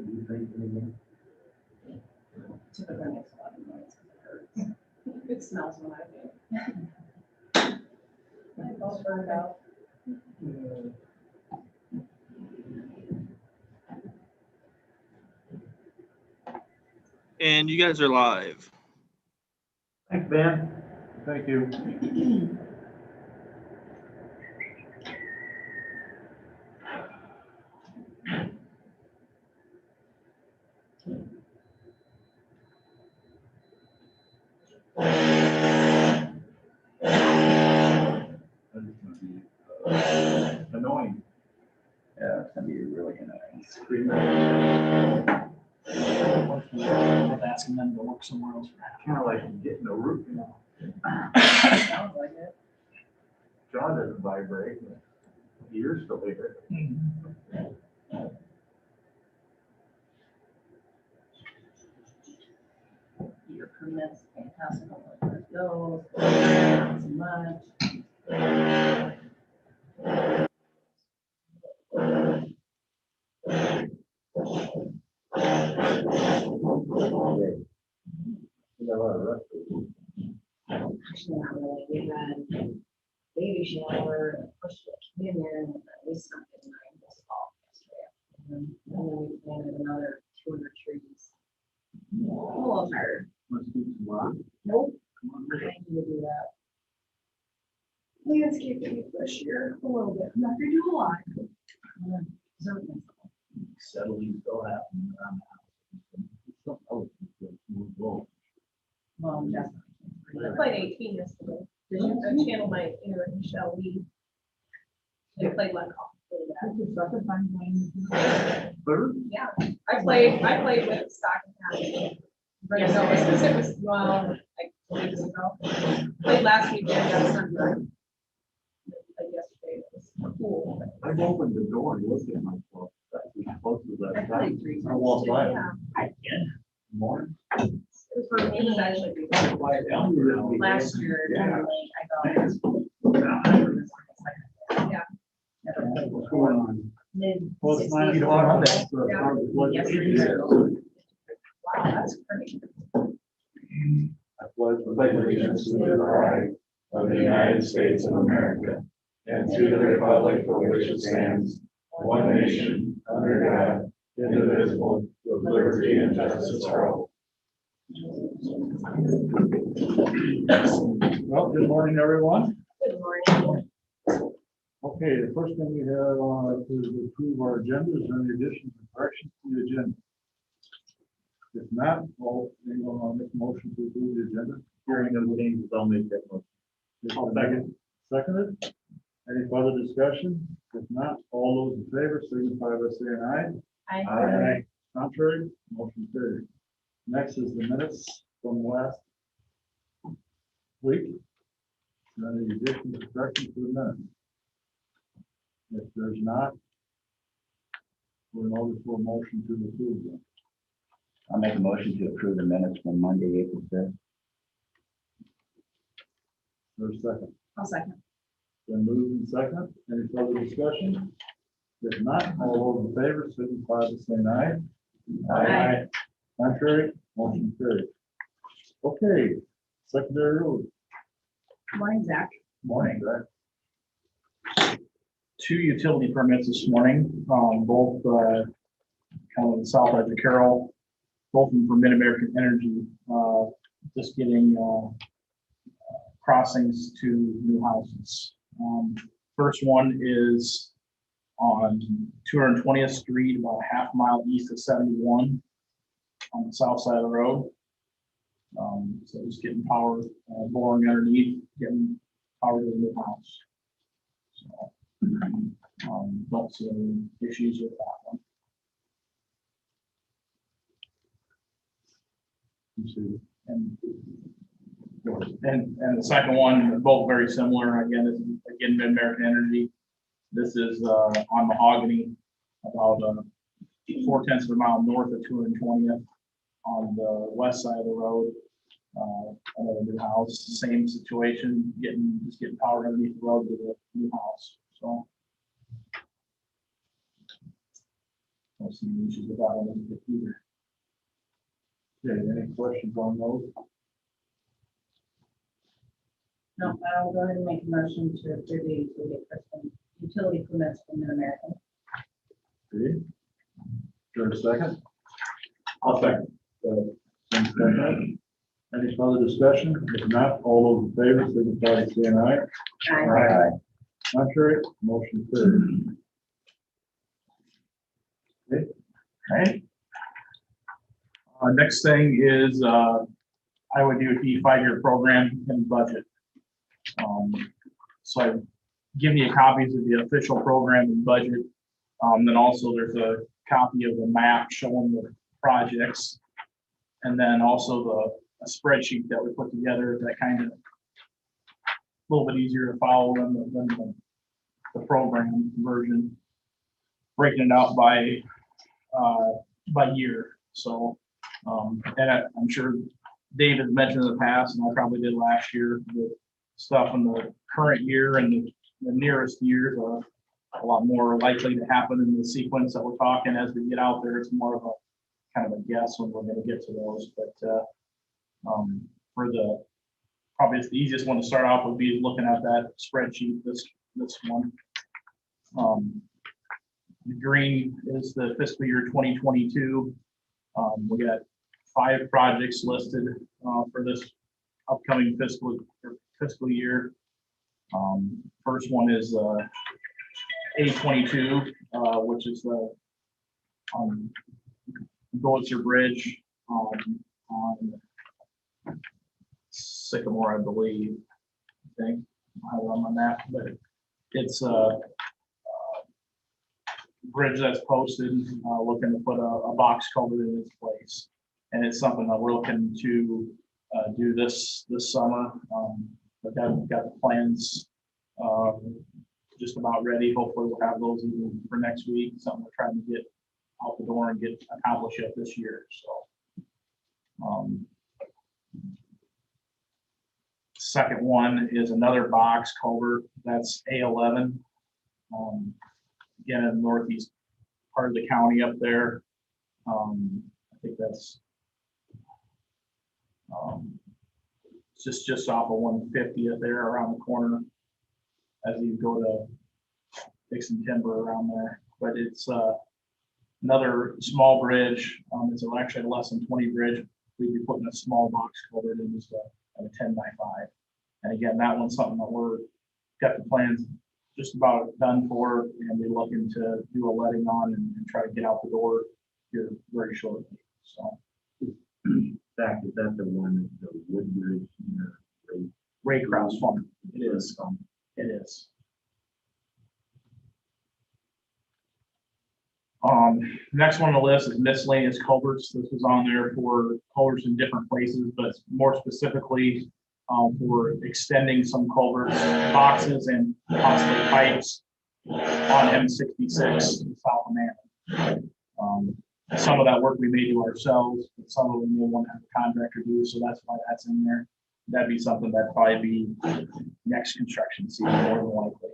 you drinking again? Typically makes a lot of noise because it hurts. It smells when I do. My boss burned out. And you guys are live. Thanks, Ben. Thank you. Annoying. Yeah, it's gonna be really annoying. Asking them to work somewhere else. Kind of like getting a root, you know. Sounds like it. Jaw doesn't vibrate. Ears still bigger. Your permits, fantastic, where it goes, not so much. We got a lot of rust. Actually, not really. We had baby shower, pushed the kid in, and we snuck in 9 this fall yesterday. And then we planted another 200 trees. I'm a little tired. Let's do some rock. Nope. I need to do that. Landscaping this year, a little bit, not gonna do a lot. Settling still happening around the house. Well, Definitely. I played 18 yesterday. I channeled my inner Michelle Lee. They played like third? yeah. I played with stock and half. But no, it was well, like 2 weeks ago. Played last weekend, got Sunday. Like yesterday, it was cool. I've opened the door and looked at myself. That's as close as I I've played gotten. 3 I walked by. Yeah. More. It was for me, it was actually beautiful. Last year, generally, I go. Yeah. What's going on? Mid. Well, it's 9 60s. o'clock. That's the Yeah. start of what Yes, it it is. is. Wow, that's great. I pledge allegiance to the flag of the United States of America and to the republic for which it stands, one nation, under God, indivisible, with liberty and justice for all. Well, good morning, everyone. Good morning. Okay, the first thing we have to approve our agenda is any additions and corrections to the agenda. If not, anyone want to make a motion to approve the agenda? Hearing no changes, I'll make that motion. Seconded. Any further discussion? If not, all those in favor signify by saying aye. Aye. Contrary, motion carried. Next is the minutes from last week. Any additions or corrections to the minutes? If there's not, we're in order for a motion to approve them. I'll make a motion to approve the minutes from Monday, April 5th. There's a second. I'll second. Then moved and second. Any further discussion? If not, all those in favor signify by saying aye. Aye. Contrary, motion carried. Okay, secondary road. Morning, Zach. Morning, Greg. 2 utility permits this morning, both kind of the south edge of Carroll, both of them for Mid-American Energy, just getting crossings to new houses. First one is on 220th Street, about a half mile east of 71 on the south side of the road. So just getting power, boring underneath, getting power to the new house. So don't see any issues with that one. And the second one, both very similar. Again, this is again Mid-American Energy. This is on Mahogany, about 0.4 of a mile north of 220th on the west side of the road. Another new house, same situation, just getting power underneath the road to the new house. So don't see any issues with that one either. Okay, any questions on those? No, I'll go ahead and make a motion to approve the utility permits from Mid-American. Okay. Is there a second? I'll second. Any further discussion? If not, all those in favor, signify by saying aye. Aye. Contrary, motion carried. Right. Next thing is, Iowa DOT 5-year program and budget. So I give you copies of the official program and budget. Then also there's a copy of the map showing the projects. And then also a spreadsheet that we put together that kind of a little bit easier to follow than the program version. Breaking it out by year. So, and I'm sure Dave has mentioned in the past, and I probably did last year, the stuff in the current year and the nearest years are a lot more likely to happen in the sequence that we're talking. As we get out there, it's more of a kind of a guess when we're going to get to those. But for probably the easiest one to start off would be looking at that spreadsheet, this one. The green is the fiscal year 2022. We got 5 projects listed for this upcoming fiscal year. First one is A22, which is the Golitzer Bridge on Sycamore, I believe. I think I have it on my map, but it's a bridge that's posted, looking to put a box culvert in its place, and it's something that we're looking to do this summer. But got the plans just about ready. Hopefully we'll have those even for next week. Something we're trying to get out the door and get accomplished yet this year. So, second one is another box culvert. That's A11. Again, in the northeast part of the county up there. I think that's just off of 150th there around the corner as you go to Dixon Timber around there. But it's another small bridge. It's actually a less than 20 bridge. We'd be putting a small box culvert in just a 10x5. And again, that one's something that we're got the plans just about done for, and we're looking to do a letting on and try to get out the door here very shortly. So, Zach, is that the one, the Woodbridge? Raycross Farm. It is. It is. Next one on the list is miscellaneous culverts. This was on there for culverts in different places, but more specifically for extending some culverts, boxes, and possibly pipes on M66 in South Amana. Some of that work we may do ourselves, but some of them we want to have a contractor do, so that's why that's in there. That'd be something that'd probably be next construction season more than likely.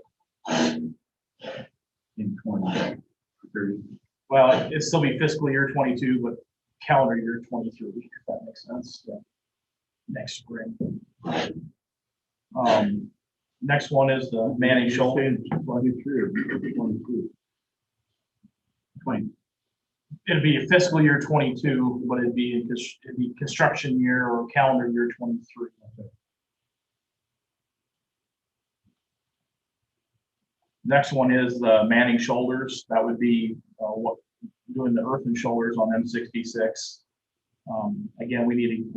In 2030. Well, it'd still be fiscal year 22, but calendar year 23, if that makes sense. Yeah. Next spring. Next one is the Manning Shoulder. 23 or 22? 20. It'd be a fiscal year 22, but it'd be construction year or calendar year 23. Next one is the Manning Shoulders. That would be doing the earthen shoulders on M66. Again, we need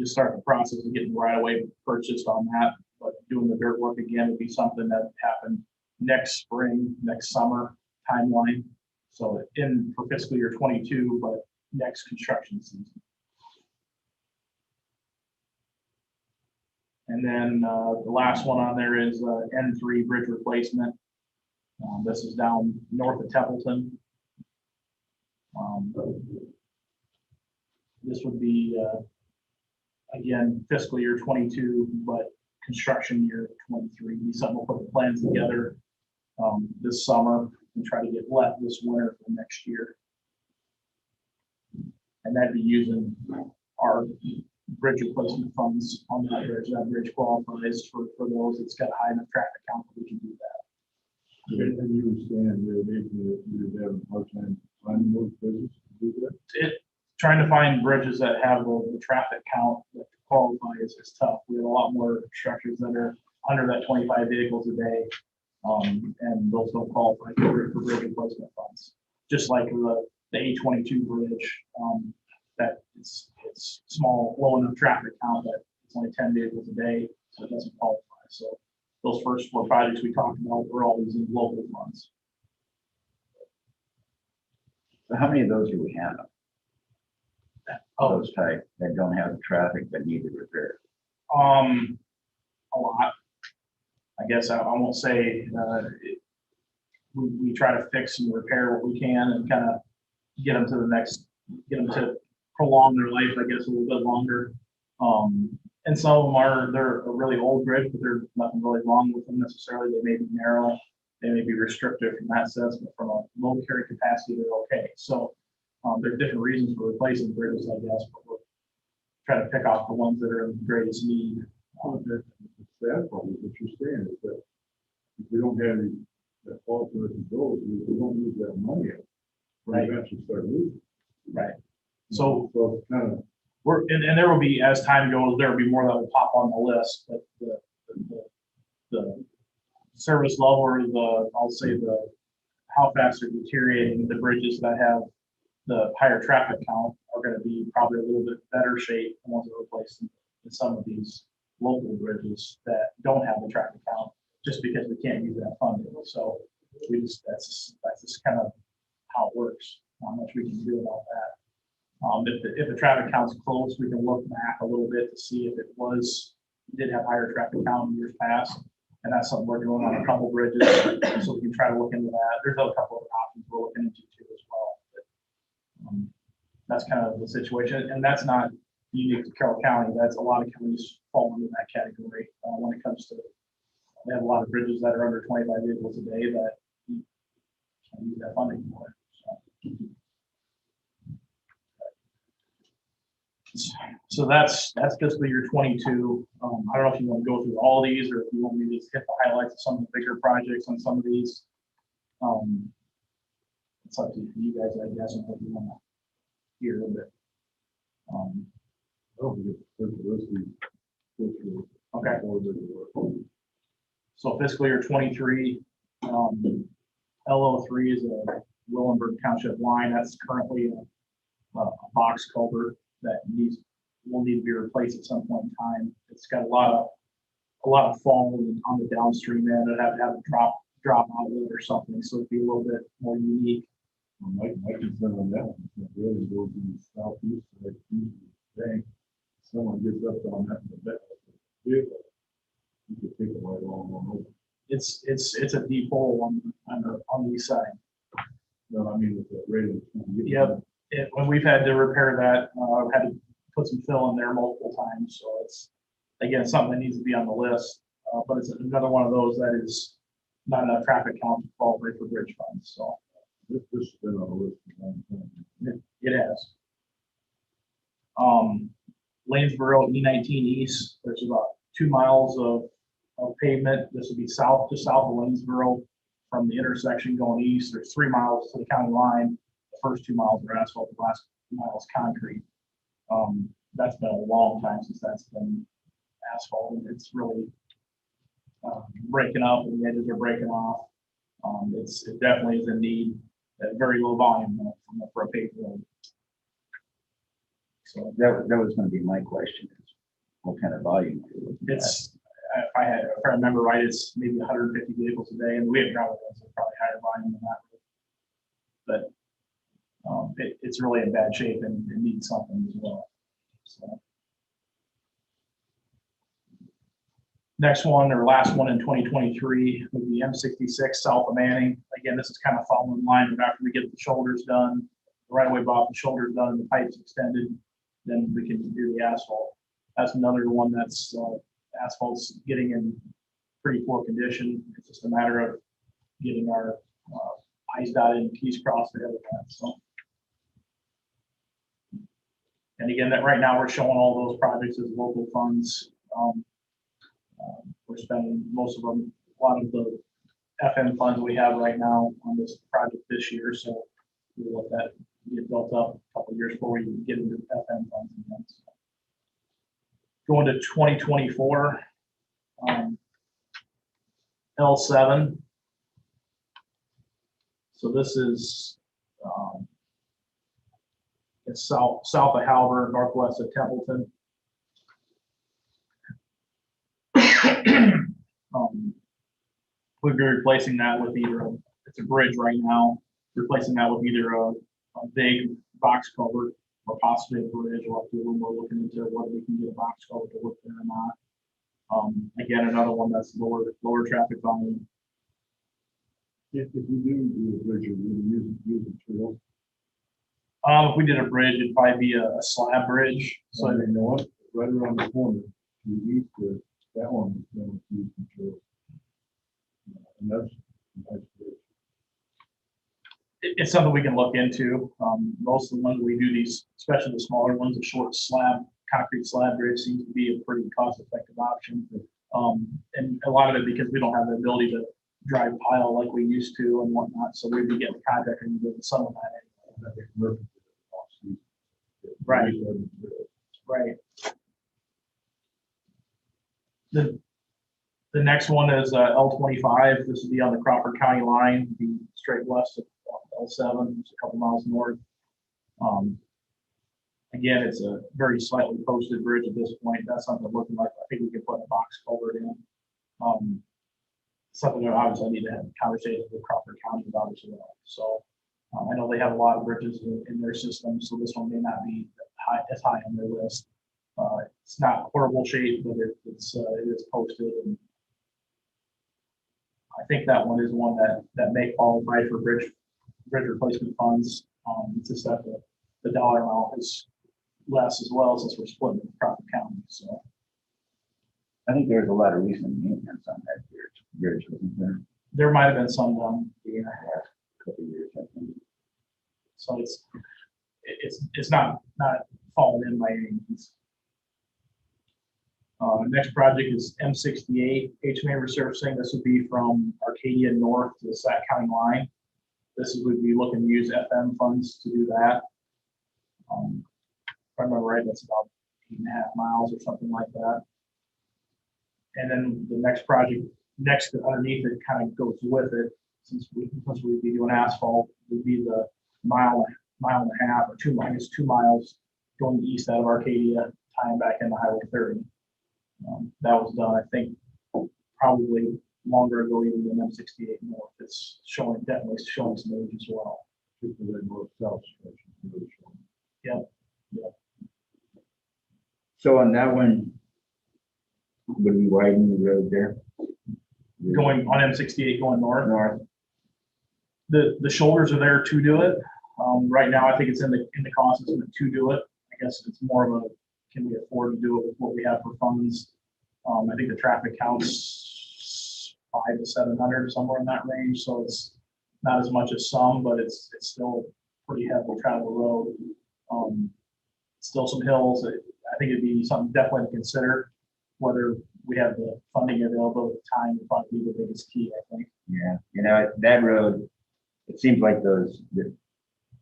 to start the process of getting right away purchased on that, but doing the dirt work again would be something that would happen next spring, next summer timeline. So for fiscal year 22, but next construction season. And then the last one on there is N3 bridge replacement. This is down north of Templeton. This would be, again, fiscal year 22, but construction year 23. Be something we'll put the plans together this summer and try to get let this winter for next year. And that'd be using our bridge replacement funds on that bridge. That bridge qualifies for those. It's got a high enough traffic count that we can do that. And you were saying you're having a hard time finding those bridges to do that? Trying to find bridges that have the traffic count that qualify is tough. We have a lot more structures that are under that 25 vehicles a day. And those don't qualify for bridge replacement funds. Just like the A22 bridge, that it's small, low enough traffic count that it's only 10 vehicles a day, so it doesn't qualify. So those first 4 projects we talked about were all using local funds. So how many of those do we have? Oh, Those type that don't have the traffic that need to repair? a lot. I guess I won't say, we try to fix and repair what we can and kind of get them to prolong their life, I guess, a little bit longer. And some of them they're a really old bridge, but there's nothing really wrong with them necessarily. They may be narrow, they may be restrictive from that sense, but from a low carry capacity, they're okay. So there's different reasons for replacing bridges, I guess, but we're trying to pick off the ones that are in the greatest need. The sad part is what you're saying is that if we don't have any, that falls to those, we don't lose that money. Right. We eventually start losing. Right. So it's kind of, and there will be, as time goes, there will be more that will pop on the list, but the service level or I'll say how fast they're deteriorating, the bridges that have the higher traffic count are going to be probably a little bit better shape than ones that are replaced in some of these local bridges that don't have the traffic count, just because we can't use that funding. So that's just kind of how it works. Not much we can do about that. If the traffic count's close, we can look back a little bit to see if did have higher traffic count in years past. And that's something we're doing on a couple bridges. So we can try to look into that. There's a couple of options we're looking into too as well. But, that's kind of the situation. And that's not unique to Carroll County. That's a lot of counties fall into that category when it comes to, they have a lot of bridges that are under 25 vehicles a day that you can't use that funding for. So that's fiscal year 22. I don't know if you want to go through all these or if you want me to just hit the highlights of some of the bigger projects on some of these. It's up to you guys, I guess, and what you want to hear a bit. Okay. So fiscal year 23, LO3 is a Willenberg Township line. That's currently a box culvert that will need to be replaced at some point in time. It's got a lot of fall on the downstream end. It'd have to have a drop outlet or something, so it'd be a little bit more unique. my concern on that one, is that really goes in the southeast, like, bank, someone gets up on that, vehicle, you could take it right along over. It's a deep hole on the east side. No, I mean, with the rating. Yep. When we've had to repair that, I've had to put some fill in there multiple times. So it's, again, something that needs to be on the list. But it's another one of those that is not enough traffic count to qualify for bridge funds. So This has been on the list for a long time. it has. Lanesboro E19 East, there's about 2 miles of pavement. This would be just south of Lanesboro from the intersection going east. There's 3 miles to the county line. The first 2 miles are asphalt, the last 2 miles concrete. That's been a long time since that's been asphalt. It's really breaking up, and the edges are breaking off. It definitely is in need at very low volume for a paved road. So That was going to be my question, is what kind of volume? it's, if I remember right, it's maybe 150 vehicles a day, and we have gravel roads that are probably higher volume than that. But it's really in bad shape and it needs something as well. So. Next one, or last one in 2023, would be M66 south of Manning. Again, this is kind of following in line, but after we get the shoulders done, the right of way bought, the shoulders done, and the pipes extended, then we can do the asphalt. That's another one that's asphalt's getting in pretty poor condition. It's just a matter of getting our I's dotted and T's crossed ahead of that, so. And again, that right now we're showing all those projects as local funds. We're spending most of them, a lot of the FM funds we have right now on this project this year, so we'll let that get built up a couple of years before we get into FM funds again. So. Going to 2024, L7. So this is it's south of Halbert, northwest of Templeton. We'd be replacing that with either it's a bridge right now, replacing that with either a big box culvert or possibly a bridge. We'll have to do a little more looking into whether we can get a box culvert to work there or not. Again, another one that's lower traffic volume. If you do a bridge, you're going to use material. If we did a bridge, it'd probably be a slab bridge. So you know what, right around the corner, you eat that one is going to use material. And that's a nice bridge. It's something we can look into. Most of the ones we do these, especially the smaller ones, the short slab, concrete slab bridge seems to be a pretty cost-effective option. And a lot of it because we don't have the ability to drive pile like we used to and whatnot. So we'd be getting the contractor and doing some of that anyway. Right. Right. The next one is L25. This will be on the Crawford County line, be straight west of L7, just a couple miles north. Again, it's a very slightly posted bridge at this point. That's something looking like I think we could put a box culvert in. Something that obviously I need to have conversations with Crawford County about as well. So I know they have a lot of bridges in their system, so this one may not be as high on their list. It's not horrible shape, but it is posted, and I think that one is one that may qualify for bridge replacement funds. It's just that the dollar amount is less as well since we're splitting with Crawford County. So I think there's a lot of recent maintenance on that bridge, wasn't there? there might have been some done. Yeah, a couple of years, I think. So it's not falling in by any means. Next project is M68 HMA resurfacing. This would be from Arcadia north to the Sac County line. This would be looking to use FM funds to do that. If I remember right, that's about 8.5 miles or something like that. And then the next project next to underneath it kind of goes with it, since we'd be doing asphalt, would be the mile and a half or 2 miles, 2 miles going east out of Arcadia, tying back into Highway 30. That was done, I think, probably longer ago even than M68 north. It's definitely showing some age as well. North-south stretch is really showing. Yep. Yep. So on that one, would we widen the road there? Going on M68 going north. North. The shoulders are there to do it. Right now, I think it's in the cost estimate to do it. I guess it's more of a, can we afford to do it with what we have for funds? I think the traffic counts 500 to 700, somewhere in that range. So it's not as much as some, but it's still pretty heavily traveled road. Still some hills. I think it'd be something definitely to consider. Whether we have the funding available at the time would probably be the biggest key, I think. Yeah, you know, that road, it seems like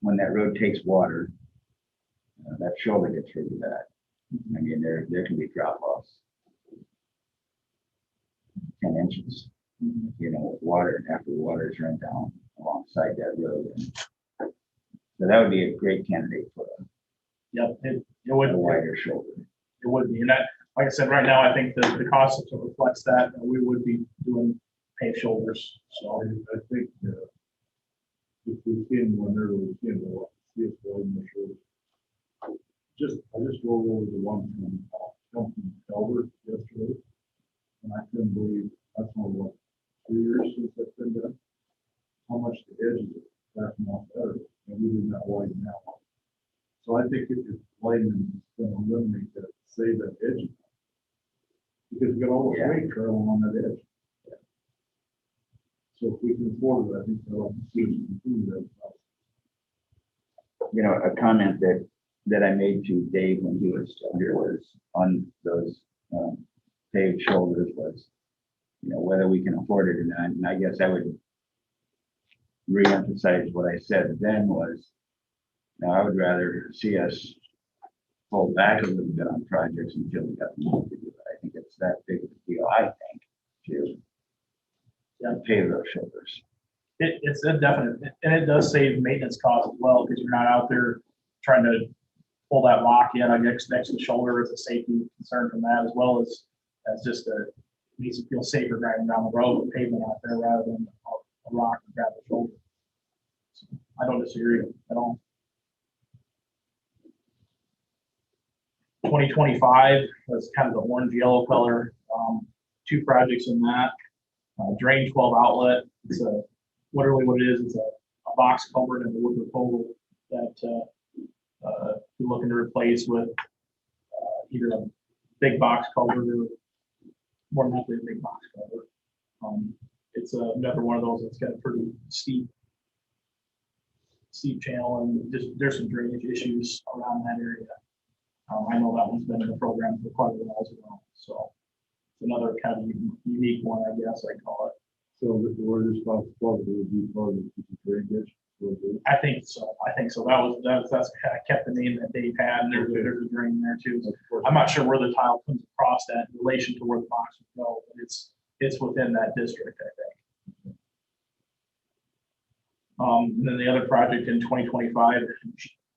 when that road takes water, that shoulder gets really bad. I mean, there can be drop offs. 10 inches, you know, with water, after the water is run down alongside that road. And so that would be a great candidate for Yep, it would a wider shoulder. It would be, and that, like I said, right now I think the cost reflects that we would be doing paved shoulders. So I think if we can, whenever we can, we'll see if we'll make sure. I just rolled over the one from Calvert yesterday, and I couldn't believe that's only what 3 years since that's been done. How much the edges are backing off better, and we did not widen out. So I think if widening is going to eliminate that, save that edge, because you got all the weight traveling on that edge. So if we can afford it, I think that'll see us continue that. You know, a comment that I made to Dave when he was still here was on those paved shoulders was, you know, whether we can afford it or not. And I guess I would reemphasize what I said then was, you know, I would rather see us pull back a little bit on projects until we got the money to do it. I think it's that big of a deal, I think, to pave those shoulders. It's a definite, and it does save maintenance costs as well, because you're not out there trying to pull that rock in, I guess, next to the shoulder. It's a safety concern from that, as well as just makes you feel safer driving down the road with pavement out there rather than a rock and grab the shoulder. So I don't disagree at all. 2025 was kind of the orange yellow color. Two projects in that. Drain 12 outlet. It's literally what it is. It's a box culvert and a wood proposal that you're looking to replace with either a big box culvert or more than likely a big box culvert. It's another one of those that's got a pretty steep channel, and just there's some drainage issues around that area. I know that one's been in the program for quite a while as well, so it's another kind of unique one, I guess I call it. So the word is possible, it would be part of the drainage. I think so. That's kind of kept the name that Dave had, and there's a drain there too. I'm not sure where the tile comes across that in relation to where the box would go, but it's within that district, I think. And then the other project in 2025,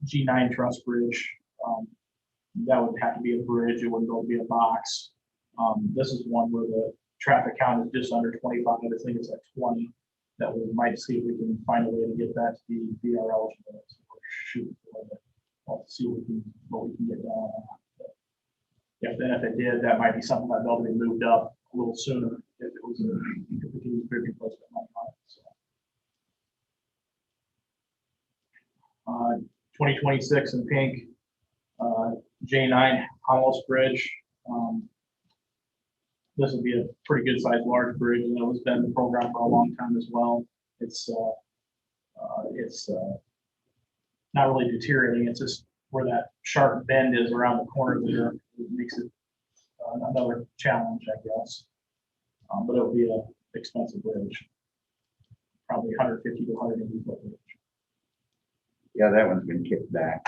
G9 truss bridge. That would have to be a bridge. It wouldn't go be a box. This is one where the traffic count is just under 25. I think it's at 20. That we might see if we can find a way to get that to be VR eligible. So we're shooting for it. We'll see what we can get done on that. If it did, that might be something that they'll be moved up a little sooner if it was if we can use bridge replacement money on it. So. 2026 in pink, J9 Hollis Bridge. This would be a pretty good sized large bridge, and it was been in the program for a long time as well. It's not really deteriorating. It's just where that sharp bend is around the corner there. It makes it another challenge, I guess. But it'll be an expensive bridge, probably 150 to 180 foot bridge. Yeah, that one's been kicked back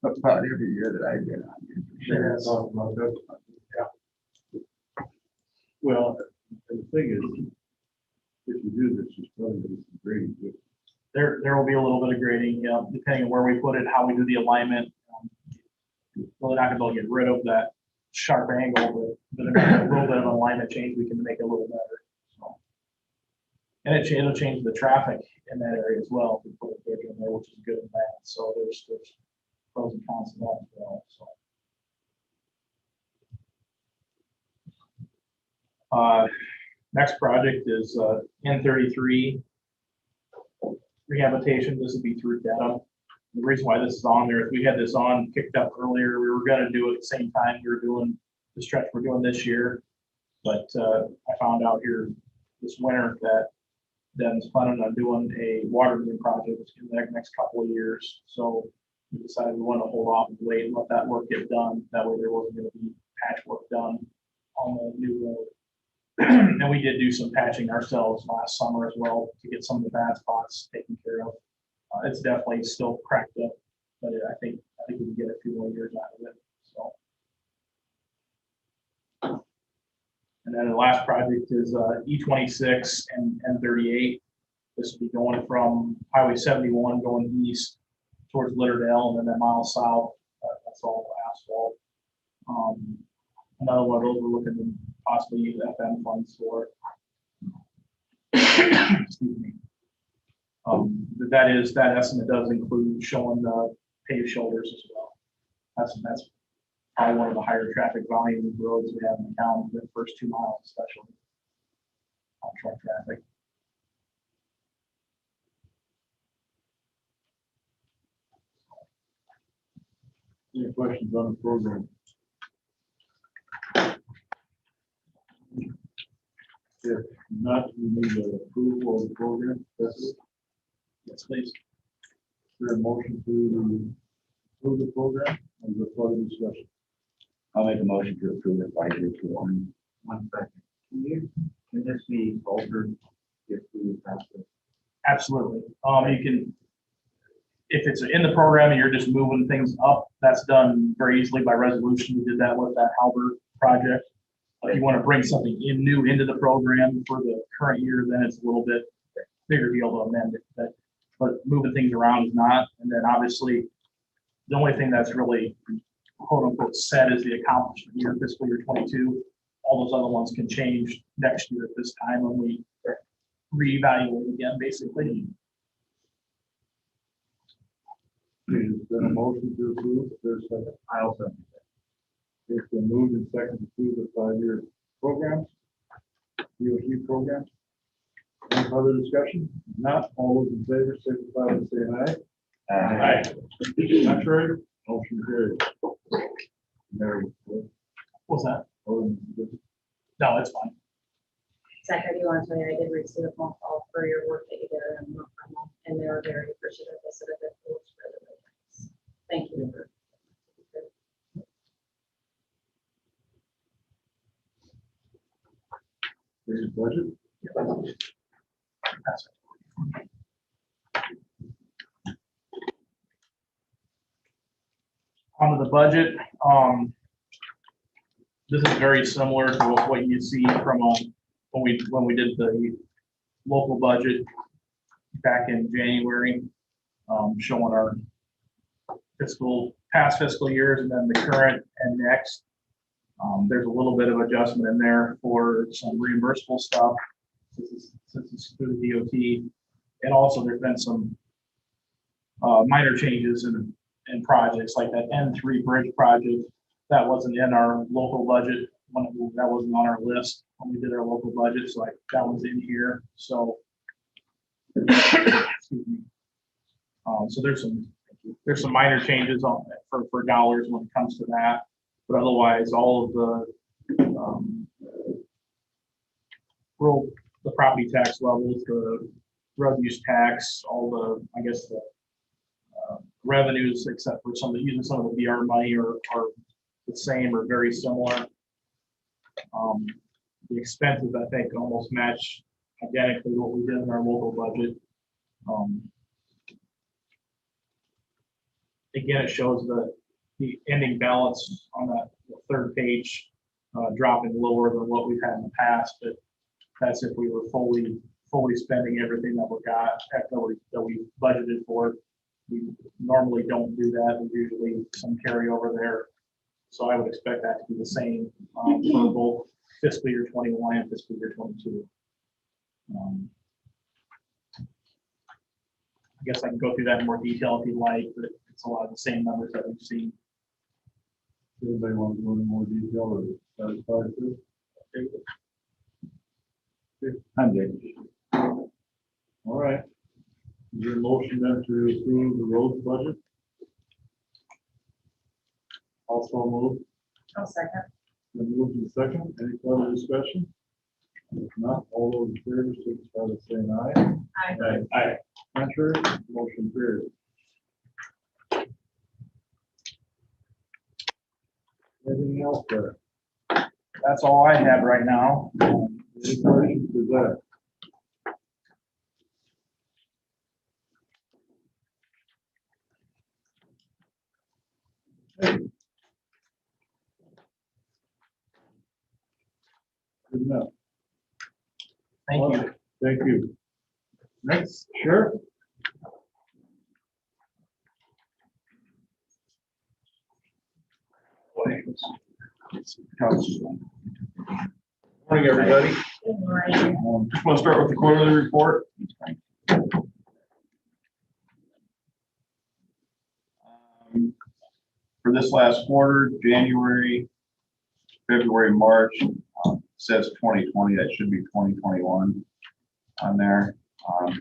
about every year that I've been on. Sure. About that. Yeah. Well, and the thing is, if you do this, there's probably going to be some grading. There will be a little bit of grading, depending on where we put it, how we do the alignment. We're not going to be able to get rid of that sharp angle, but a little bit of alignment change we can make it a little better. So. And it'll change the traffic in that area as well. If we put a bridge in there, which is good and bad. So there's pros and cons to that as well. So. Next project is N33 rehabilitation. This would be through data. The reason why this is on there is we had this on kicked up earlier. We were going to do it at the same time we were doing the stretch we're doing this year, but I found out here this winter that Den's planning on doing a water main project in the next couple of years. So we decided we want to hold off and wait and let that work get done. That way there wasn't going to be patchwork done on the new road. And we did do some patching ourselves last summer as well to get some of the bad spots taken care of. It's definitely still cracked up, but I think we can get a few more years out of it. So, and then the last project is E26 and N38. This will be going from Highway 71 going east towards Litterdale, and then that mile south. That's all asphalt. Another one of those we're looking to possibly use FM funds for. Excuse me. That estimate does include showing the paved shoulders as well. That's probably one of the higher traffic volume roads we have in the town, the first 2 miles especially on truck traffic. Any questions on the program? Yeah. Not, we need the approval of the program. That's it. Yes, please. Is there a motion to approve the program? Or is there further discussion? I'll make a motion to approve it by year one. 1 second. Can this be altered if we pass it? Absolutely. You can, if it's in the program and you're just moving things up, that's done very easily by resolution. We did that with that Halbert project. If you want to bring something new into the program for the current year, then it's a little bit bigger deal to amend it. But moving things around is not. And then obviously, the only thing that's really quote unquote set is the accomplishment year, fiscal year 22. All those other ones can change next year at this time when we reevaluate again, basically. There's been a motion to approve. There's a second. I'll second that. It's been moved and seconded to approve the 5-year program, DOT program. Any further discussion? Not all those in favor, signify by saying aye. Aye. Contrary, motion carried. Mary, What's that? oh, No, it's fine. Zach, I do want to tell you, I did receive a phone call for your work that you did, and they were very appreciative. They said that it was really, really nice. Thank you. There's a budget. Onto the budget, this is very similar to what you see from when we did the local budget back in January, showing our past fiscal years and then the current and next. There's a little bit of adjustment in there for some reimbursable stuff since it's through the DOT. And also there's been some minor changes in projects like that N3 bridge project that wasn't in our local budget that wasn't on our list when we did our local budget, so that was in here. So excuse me. So there's some minor changes on for dollars when it comes to that, but otherwise all of the property tax levels, the road use tax, all the, I guess the revenues, except for using some of the VR money are the same or very similar. The expenses, I think, almost match identically what we did in our local budget. Again, it shows the ending balance on that third page dropping lower than what we've had in the past, but that's if we were fully spending everything that we budgeted for. We normally don't do that. There's usually some carryover there. So I would expect that to be the same for both fiscal year 21 and fiscal year 22. I guess I can go through that in more detail if you'd like, but it's a lot of the same numbers that we've seen. Anybody want to go into more detail or satisfied with it? I'm good. All right. Is there a motion then to approve the road budget? Also moved. I'll second. Then moved in second. Any further discussion? If not, all those in favor, signify by saying aye. Aye. Contrary, motion carried. Anything else there? That's all I have right now. Any questions for that? Good enough. Thank you. Thank you. Next, Sheriff. Morning, everybody. Good morning. Just want to start with the quarterly report. For this last quarter, January, February, March, says 2020, that should be 2021 on there. The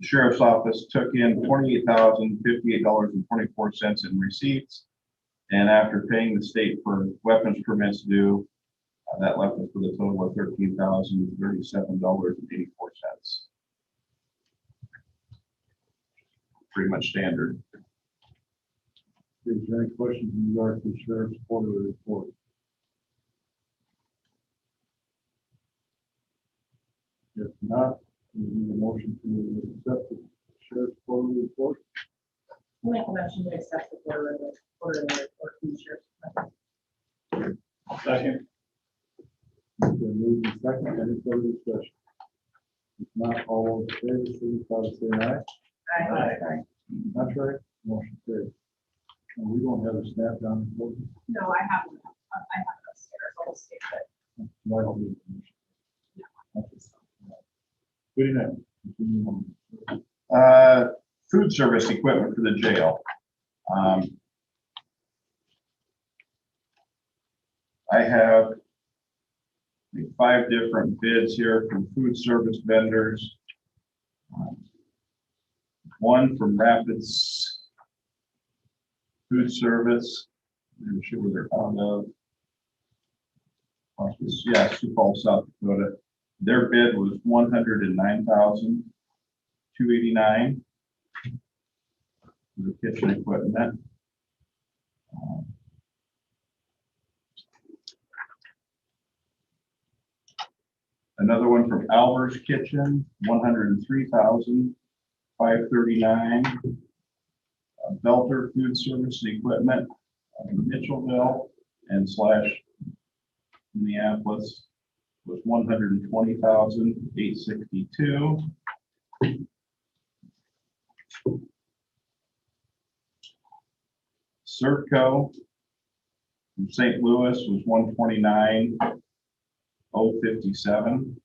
Sheriff's Office took in $28,058.24 in receipts. And after paying the state for weapons permits due, That left us with a total of $13,037.84. Pretty much standard. Is there any questions in regard to the sheriff's quarterly report? If not, we need a motion to accept the sheriff's quarterly report. I'll make a motion to accept the quarterly report from the sheriff's department. Second. It's been moved and seconded. Any further discussion? If not, all in favor, signify by saying aye. Aye. Contrary, motion carries. And we don't have a snap down report. No, I have it upstairs, I'll just take it. I don't need permission. Okay. Good enough. Continue on. Food service equipment for the jail. I have 5 different bids here from food service vendors. One from Rapids Food Service. I'm sure where they're out of. Yeah, Sioux Falls, South Dakota. Their bid was $109,289 for the kitchen equipment. Another one from Alvar's Kitchen, $103,539. Belter Food Service Equipment, Mitchellville and / Minneapolis was $120,862. Servco from St. Louis was $129,057.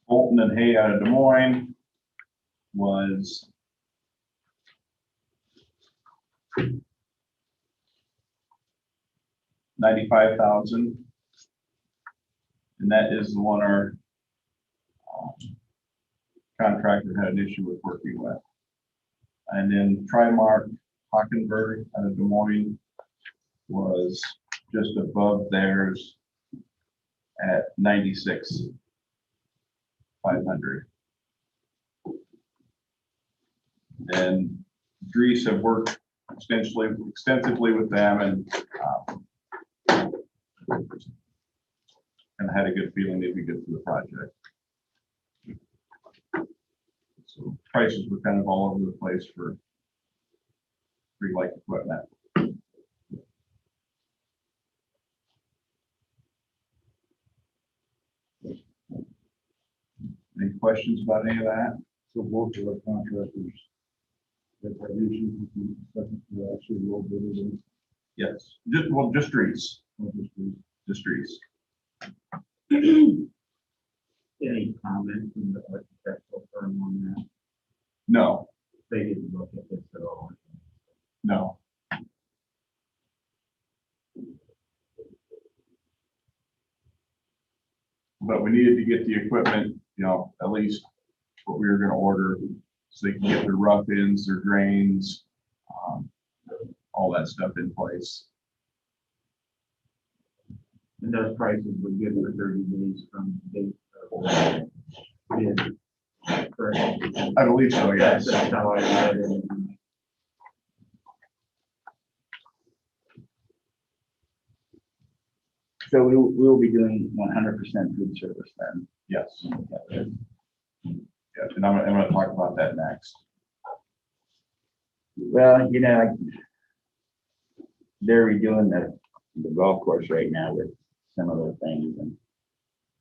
Bolton and Hay out of Des Moines was $95,000, and that is the one our contractor had an issue with working with. And then Trimark Hockenberg out of Des Moines was just above theirs at $96,500. And Dries have worked extensively with them and had a good feeling they'd be good for the project. So prices were kind of all over the place for free-like equipment. Any questions about any of that? So both of our contractors that have issues with the second, actually low bidders. Yes, just Dries. Just Dries. Any comment from the architectural firm on that? No, They didn't look at this at all. no. But we needed to get the equipment, at least what we were gonna order, so they can get their rough ends, their drains, all that stuff in place. And those prices were good for 30 days from the date of bid. Correct? I believe so, yes. That's how I read it. So we will be doing 100% food service then. Yes. Yeah, and I'm gonna talk about that next. Well, they're redoing the golf course right now with similar things, and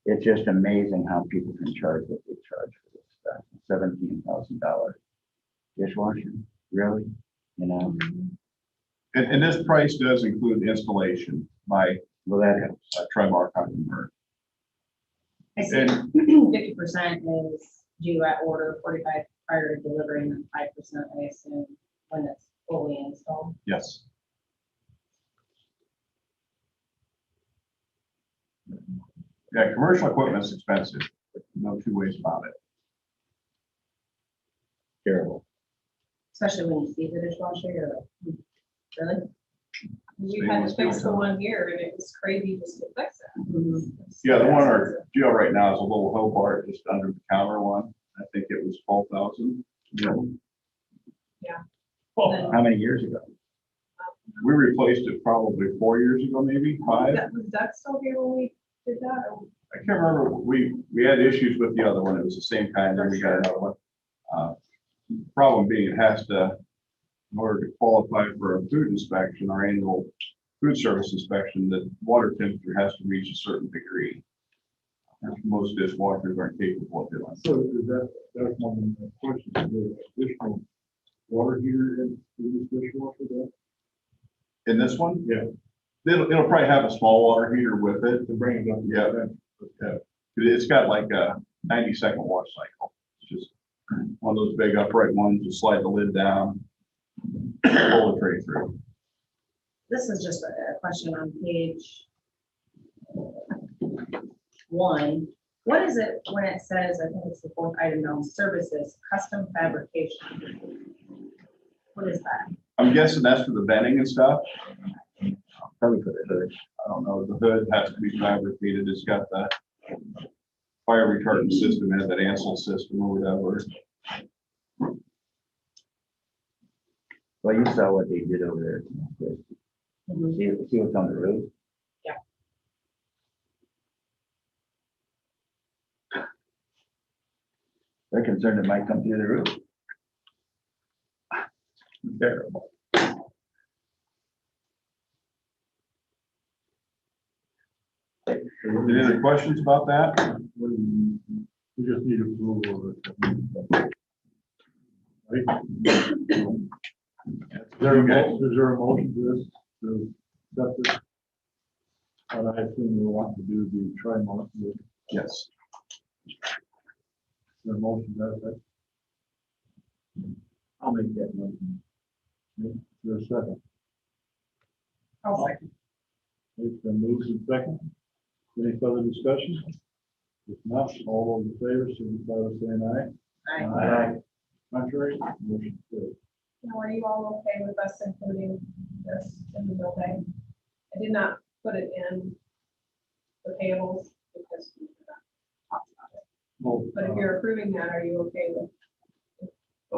it's just amazing how people can charge what they charge for this stuff. $17,000 dishwasher, really? And this price does include installation by Well, that helps. Trimark Hockenberg. I see 50% is due at order, 45 prior to delivering, and 5% I assume when it's fully installed. Yes. Yeah, commercial equipment's expensive, no two ways about it. Carroll. Especially when you see the dishwasher, you're like, really? We had to fix the one here and it was crazy just to fix it. Yeah, the one in our jail right now is a little Hobart, just under the counter one. I think it was 12,000. How many years ago? We replaced it probably 4 years ago, maybe 5. Was Doug still here when we did that? Or- I can't remember. We had issues with the other one. It was the same kind, then we got another one. Problem being, it has to, in order to qualify for a food inspection, our annual food service inspection, the water temperature has to reach a certain degree. Most dishwashers aren't capable of doing. So is that's one of the questions, is there additional water heater in this dishwasher there? In this one, Yeah. it'll probably have a small water heater with it. To bring it up. Yeah. Yeah. It's got like a 90-second wash cycle. It's just one of those big upright ones, you slide the lid down, pull the tray through. This is just a question on page 1. What is it when it says, I think it's the 4th item down, services, custom fabrication? What is that? I'm guessing that's for the venting and stuff. Probably for the hood. I don't know, the hood has to be fabricated, it's got the fire retardant system, has that Ansel system or whatever. Well, you saw what they did over there. See what's on the roof? Yeah. They're concerned it might come through the roof. Terrible. Any other questions about that? We just need approval of it. Right? Is there a motion to this, to accept this? And I assume we want to do the tri-month, is Yes. there a motion to that effect? I'll make that motion. Is there a second? I'll second. It's been moved and second. Any further discussion? If not, all those in favor, signify by saying aye. Aye. Contrary, motion carried. Now, are you all okay with us including this in the bill pay? I did not put it in the payables because we did not talk about it. Well, But if you're approving that, are you okay with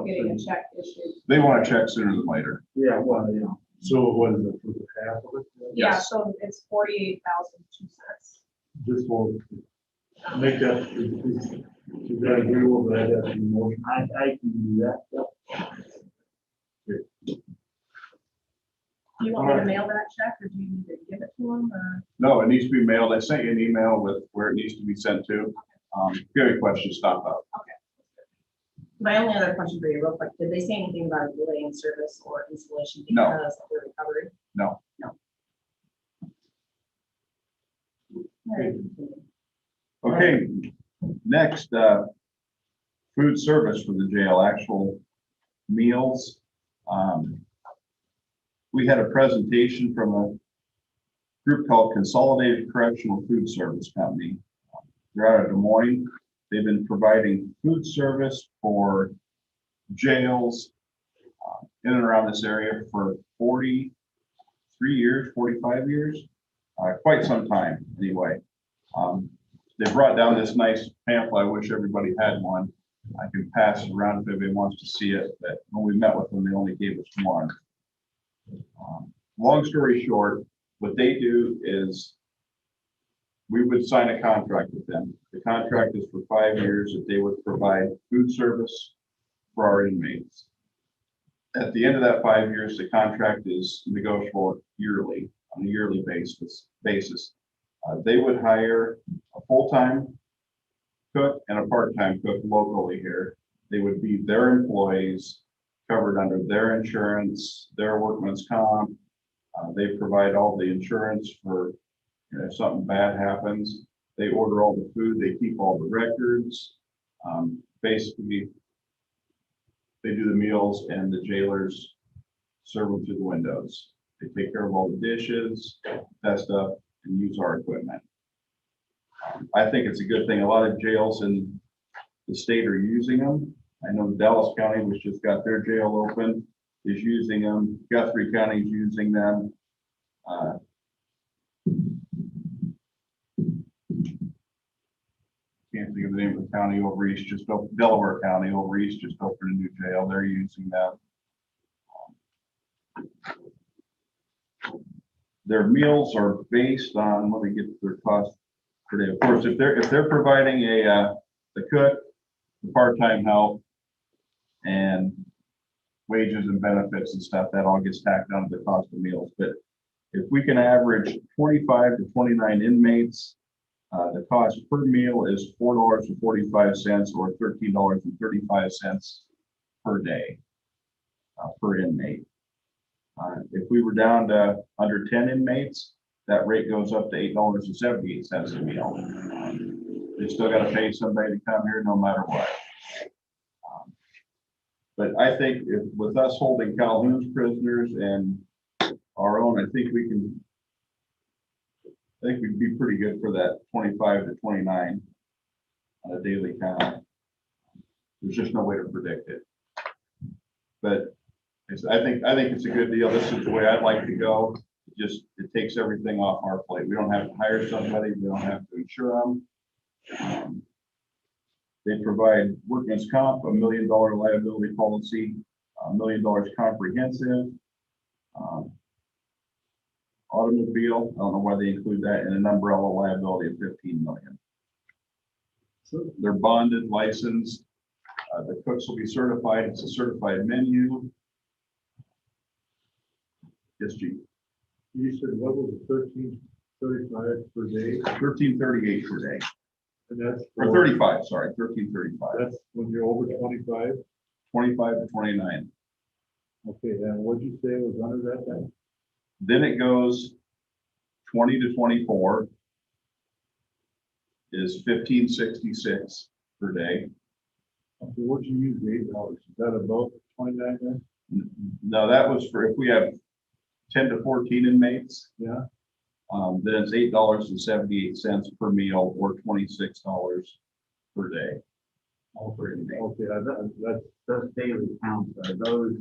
getting a check issued? They want to check sooner than later. yeah, well, yeah. So what is it, for the half of it? Yeah, Yes. so it's 48,002 cents. This will make that, you gotta agree with that, that's the motion. I can do that, yep. Do you want me to mail that check or do you need to give it to them or? No, it needs to be mailed. I sent you an email with where it needs to be sent to. If you have any questions, stop out. My only other question for you real quick, did they say anything about a delay in service or installation No. because of the recovery? No. No. All right. Okay, next, food service for the jail, actual meals. We had a presentation from a group called Consolidated Correctional Food Service Company. They're out of Des Moines. They've been providing food service for jails in and around this area for 43 years, 45 years, quite some time anyway. They brought down this nice pamphlet. I wish everybody had one. I can pass it around if anybody wants to see it, but when we met with them, they only gave us one. Long story short, what they do is we would sign a contract with them. The contract is for 5 years that they would provide food service for our inmates. At the end of that 5 years, the contract is negotiable yearly, on a yearly basis. They would hire a full-time cook and a part-time cook locally here. They would be their employees, covered under their insurance, their workman's comp. They provide all the insurance for, if something bad happens. They order all the food, they keep all the records. Basically, they do the meals and the jailers serve them through the windows. They take care of all the dishes, that stuff, and use our equipment. I think it's a good thing. A lot of jails in the state are using them. I know Dallas County, which just got their jail open, is using them. Guthrie County is using them. Can't think of the name of the county over east, just Delaware County over east just opened a new jail. They're using them. Their meals are based on what they get their cost per day. Of course, if they're providing the cook, the part-time help, and wages and benefits and stuff, that all gets tacked onto the cost of meals. But if we can average 25 to 29 inmates, the cost per meal is $4.45 or $13.35 per day per inmate. If we were down to under 10 inmates, that rate goes up to $8.78 a meal. They still got to pay somebody to come here no matter what. But I think with us holding Calhoun's prisoners and our own, I think we'd be pretty good for that 25 to 29 on a daily count. There's just no way to predict it. But I think it's a good deal. This is the way I'd like to go. It takes everything off our plate. We don't have to hire somebody. We don't have to insure them. They provide workman's comp, $1 million liability policy, $1 million comprehensive, automobile. I don't know why they include that, and an umbrella liability of $15 million. They're bonded, licensed. The cooks will be certified. It's a certified menu. Yes, Chief. You said what was it, 1335 per day? 1338 per day. And that's Or 35, sorry, 1335. That's when you're over 25. 25 to 29. Okay, and what'd you say was under that then? Then it goes 20 to 24 is 1566 per day. Okay, what'd you use $8? Is that about 29 then? No, that was for if we have 10 to 14 inmates. Yeah. Then it's $8.78 per meal or $26 per day. All per inmate. Okay, that's those daily counts. Are those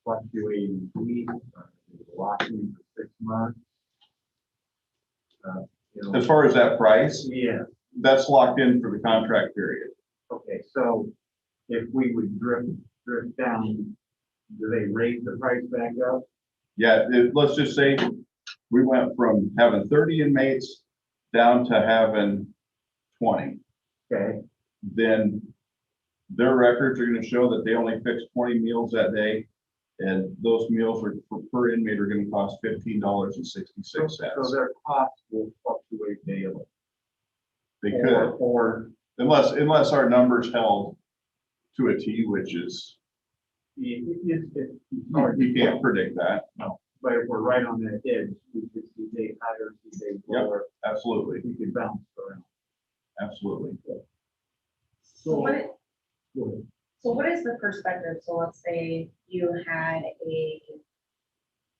fluctuating weeks? Locked in for 6 months? As far as that price, Yeah. that's locked in for the contract period. Okay, so if we would drift down, do they raise the price back up? Yeah, let's just say we went from having 30 inmates down to having 20. Okay, Then their records are gonna show that they only fixed 20 meals that day. And those meals are per inmate are gonna cost $15.66. so their costs will fluctuate daily. They could, Or unless our numbers held to a T, which is, you can't predict that. No, but if we're right on that edge, we could see day higher, see day lower, absolutely, we could bounce around. absolutely. So what, Go ahead. so what is the perspective? So let's say you had a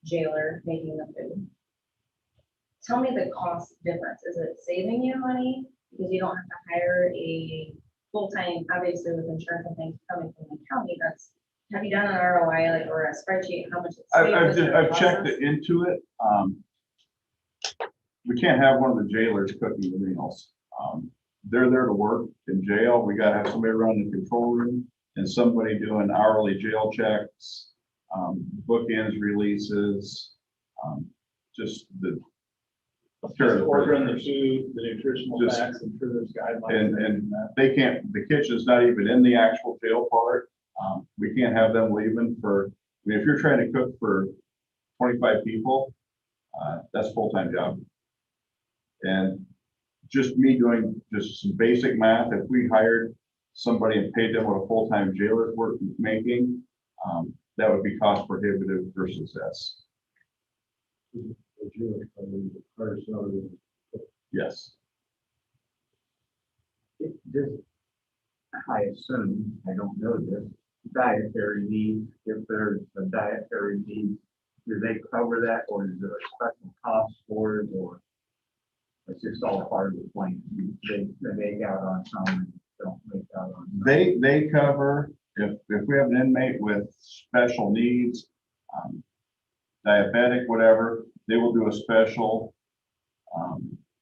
jailer making the food. Tell me the cost difference. Is it saving you money? Because you don't have to hire a full-time, obviously with insurance and things coming from the county, have you done an ROI, like, or a spreadsheet, how much it's? I've checked it into it. We can't have one of the jailers cooking the meals. They're there to work in jail. We gotta have somebody running the control room and somebody doing hourly jail checks, bookends, releases, just the. Ordering the food, the nutritional Just- facts, and sure there's guidelines. And they can't, the kitchen's not even in the actual jail part. We can't have them leaving for, I mean, if you're trying to cook for 25 people, that's a full-time job. And just me doing just some basic math, if we hired somebody and paid them what a full-time jailer's worth making, that would be cost prohibitive versus this. Yes. This, I assume, I don't know this, dietary needs, if there's a dietary need, do they cover that, or is there a special cost for it, or? It's just all part of the plan. They make out on some, and don't make out on some. They cover, if we have an inmate with special needs, diabetic, whatever, they will do a special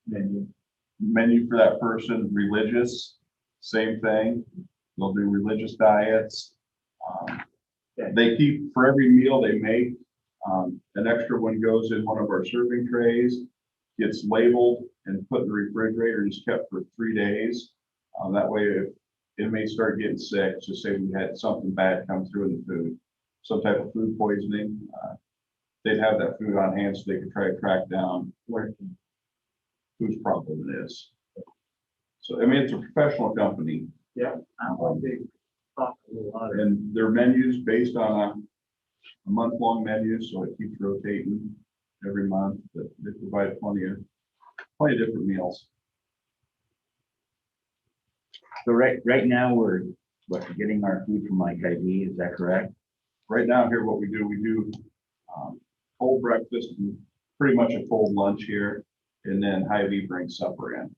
menu for that person. Religious, same thing. They'll do religious diets. They keep, for every meal they make, an extra one goes in one of our serving trays, gets labeled and put in the refrigerator and is kept for 3 days. That way, if inmates start getting sick, just say we had something bad come through in the food, some type of food poisoning, they'd have that food on hand so they could try to track down whose problem it is. So, I mean, it's a professional company. Yeah, I like they talk a lot. And their menus based on a month-long menu, so it keeps rotating every month, but they provide plenty of different meals. So right now, we're getting our food from like IV, is that correct? Right now here, what we do cold breakfast and pretty much a cold lunch here, and then Hy-Vee brings supper in.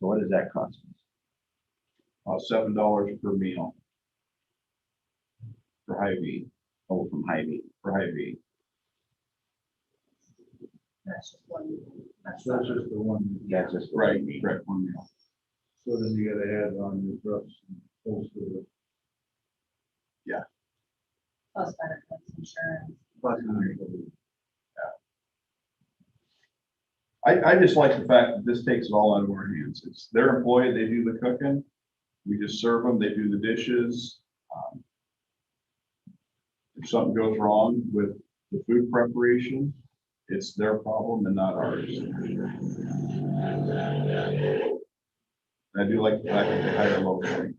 So what does that cost us? $7 per meal for Hy-Vee, Oh, from Hy-Vee. for Hy-Vee. That's just one. That's So that's just the one. That's just the Right, Hy-Vee. correct, one meal. So then you gotta add on your drugs and post it. Plus benefits, insurance. Plus, I just like the fact that this takes it all out of our hands. It's their employee, they do the cooking. We just serve them, they do the dishes. If something goes wrong with the food preparation, it's their problem and not ours. I do like the fact that they hire locally.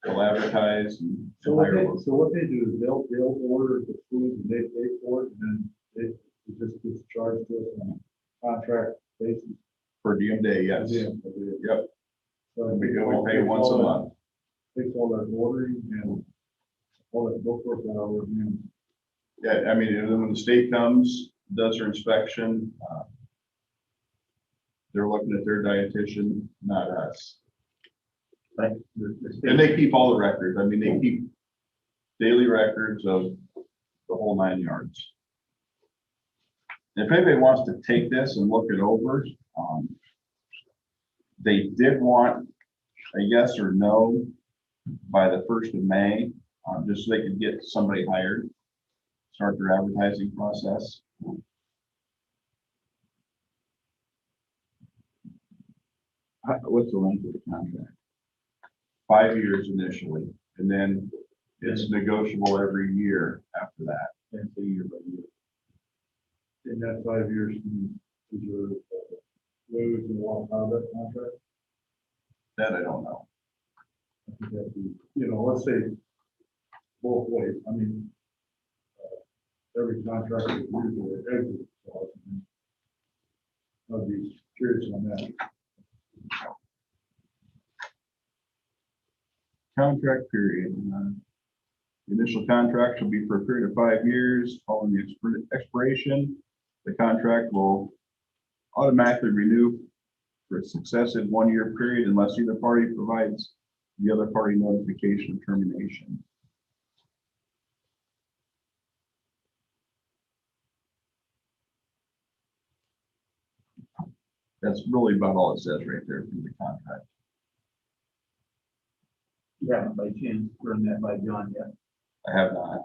They'll advertise and hire locally. So what they do is they'll order the food and they pay for it, and then it just gets charged to us on a contract basis. Per diem day, yes. Yeah. Yep, So we pay once a month. Takes all that ordering and all that bookwork hours and Yeah, I mean, and then when the state comes, does their inspection, they're looking at their dietitian, not us. But And they keep all the records. I mean, they keep daily records of the whole 9 yards. If anybody wants to take this and look it over, they did want a yes or no by the 1st of May, just so they could get somebody hired, start their advertising process. what's the length of the contract? 5 years initially, and then it's negotiable every year after that. it's a year by year. In that 5 years, is your wage and walk out of that contract? That I don't know. I think that'd be, let's say both ways. I mean, every contract is usually an exit clause. I'd be curious on that. Contract period. The initial contract shall be for a period of 5 years. Following the expiration, the contract will automatically renew for a successive 1-year period unless either party provides the other party notification of termination. That's really about all it says right there from the contract. you haven't by chance run that by John yet. I have not.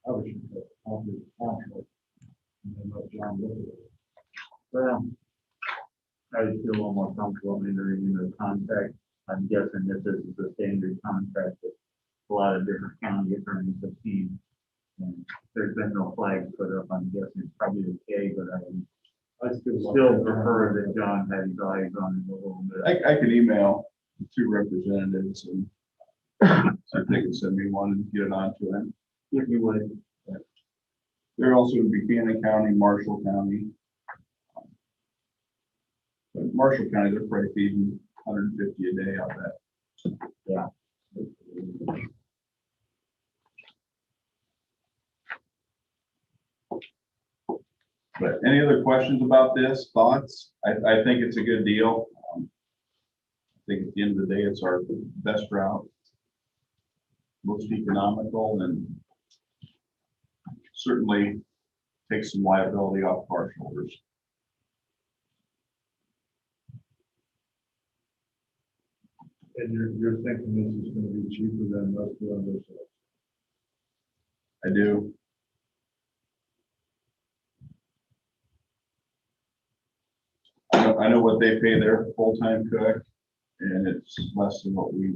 I was on the contract. And then let John look at it. Well, I just feel a little more comfortable entering into the contract. I'm guessing this is the standard contract that a lot of different county attorneys have seen. And there's been no flags put up. I'm guessing it's probably okay, but I still prefer that John had his eyes on it a little bit. I can email the 2 representatives and see if they can send me one and get it on to them. If you would. They're also in Buchanan County, Marshall County. But Marshall County, they're probably feeding 150 a day out of that. Yeah. But any other questions about this, thoughts? I think it's a good deal. I think at the end of the day, it's our best route, most economical, and certainly takes some liability off our shoulders. And you're thinking this is gonna be cheaper than us doing this? I do. I know what they pay their full-time cook, and it's less than what we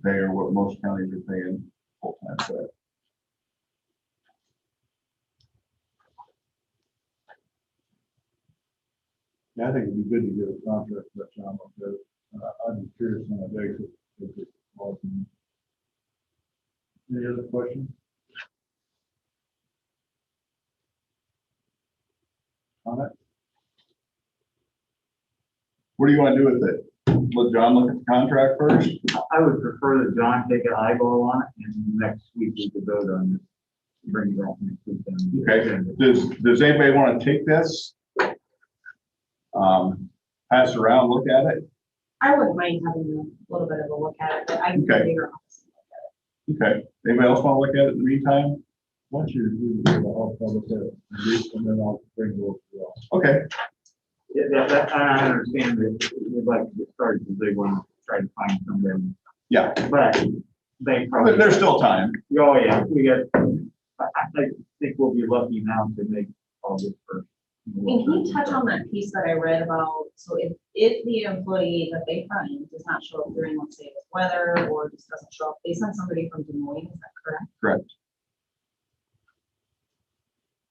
pay or what most counties are paying full-time cook. Yeah, I think it'd be good to get a contract for that job up there. I'd be curious on that day. Any other questions? Comment? What do you want to do with it? Let John look at the contract first? I would prefer that John take an eyeball on it, and next week we could vote on it. Bring it back next week. then. Okay, does anybody want to take this? Pass it around, look at it? I wouldn't mind having a little bit of a look at it, but I can Okay. figure out. Okay, anybody else want to look at it in the meantime? Once you do the I'll look at it, and then I'll bring it over to you. Okay, Yeah, I understand that we'd like to get started because they want to try to find somebody, yeah, but they probably. there's still time. Oh, yeah, I think we'll be lucky now to make all this first. And can you touch on that piece that I read about, so if the employee that they find does not show up during, let's say, this weather, or just doesn't show up, they send somebody from Des Moines, is that correct? Correct.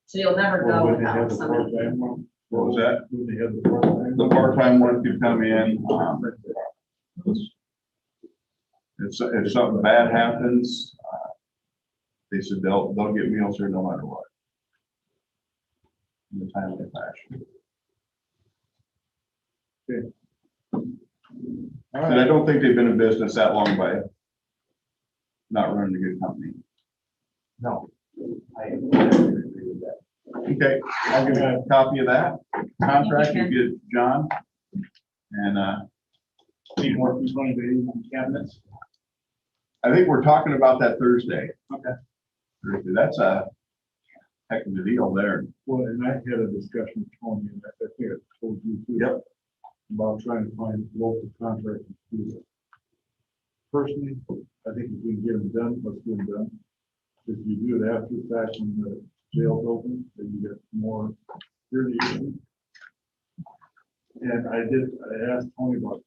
So you'll never Well, go when they have without the somebody. part-time one, What was that? when they have the part-time. The part-time one could come in. If something bad happens, they said they'll get meals here no matter what. In the timely fashion. All And I right, don't think they've been in business that long by not running a good company. No. I agree with that. Okay, I'll give you a copy of that contract, you get John. And, Need more people in the cabinets. I think we're talking about that Thursday. Okay. Thursday, that's a heck of a deal there. well, and I had a discussion with Tony, and I think I told you too. Yep. About trying to find local contractors to do that. Personally, I think if we can get them done, let's get them done. If you do it after the fact when the jail's open, then you get more security issues. And I asked Tony about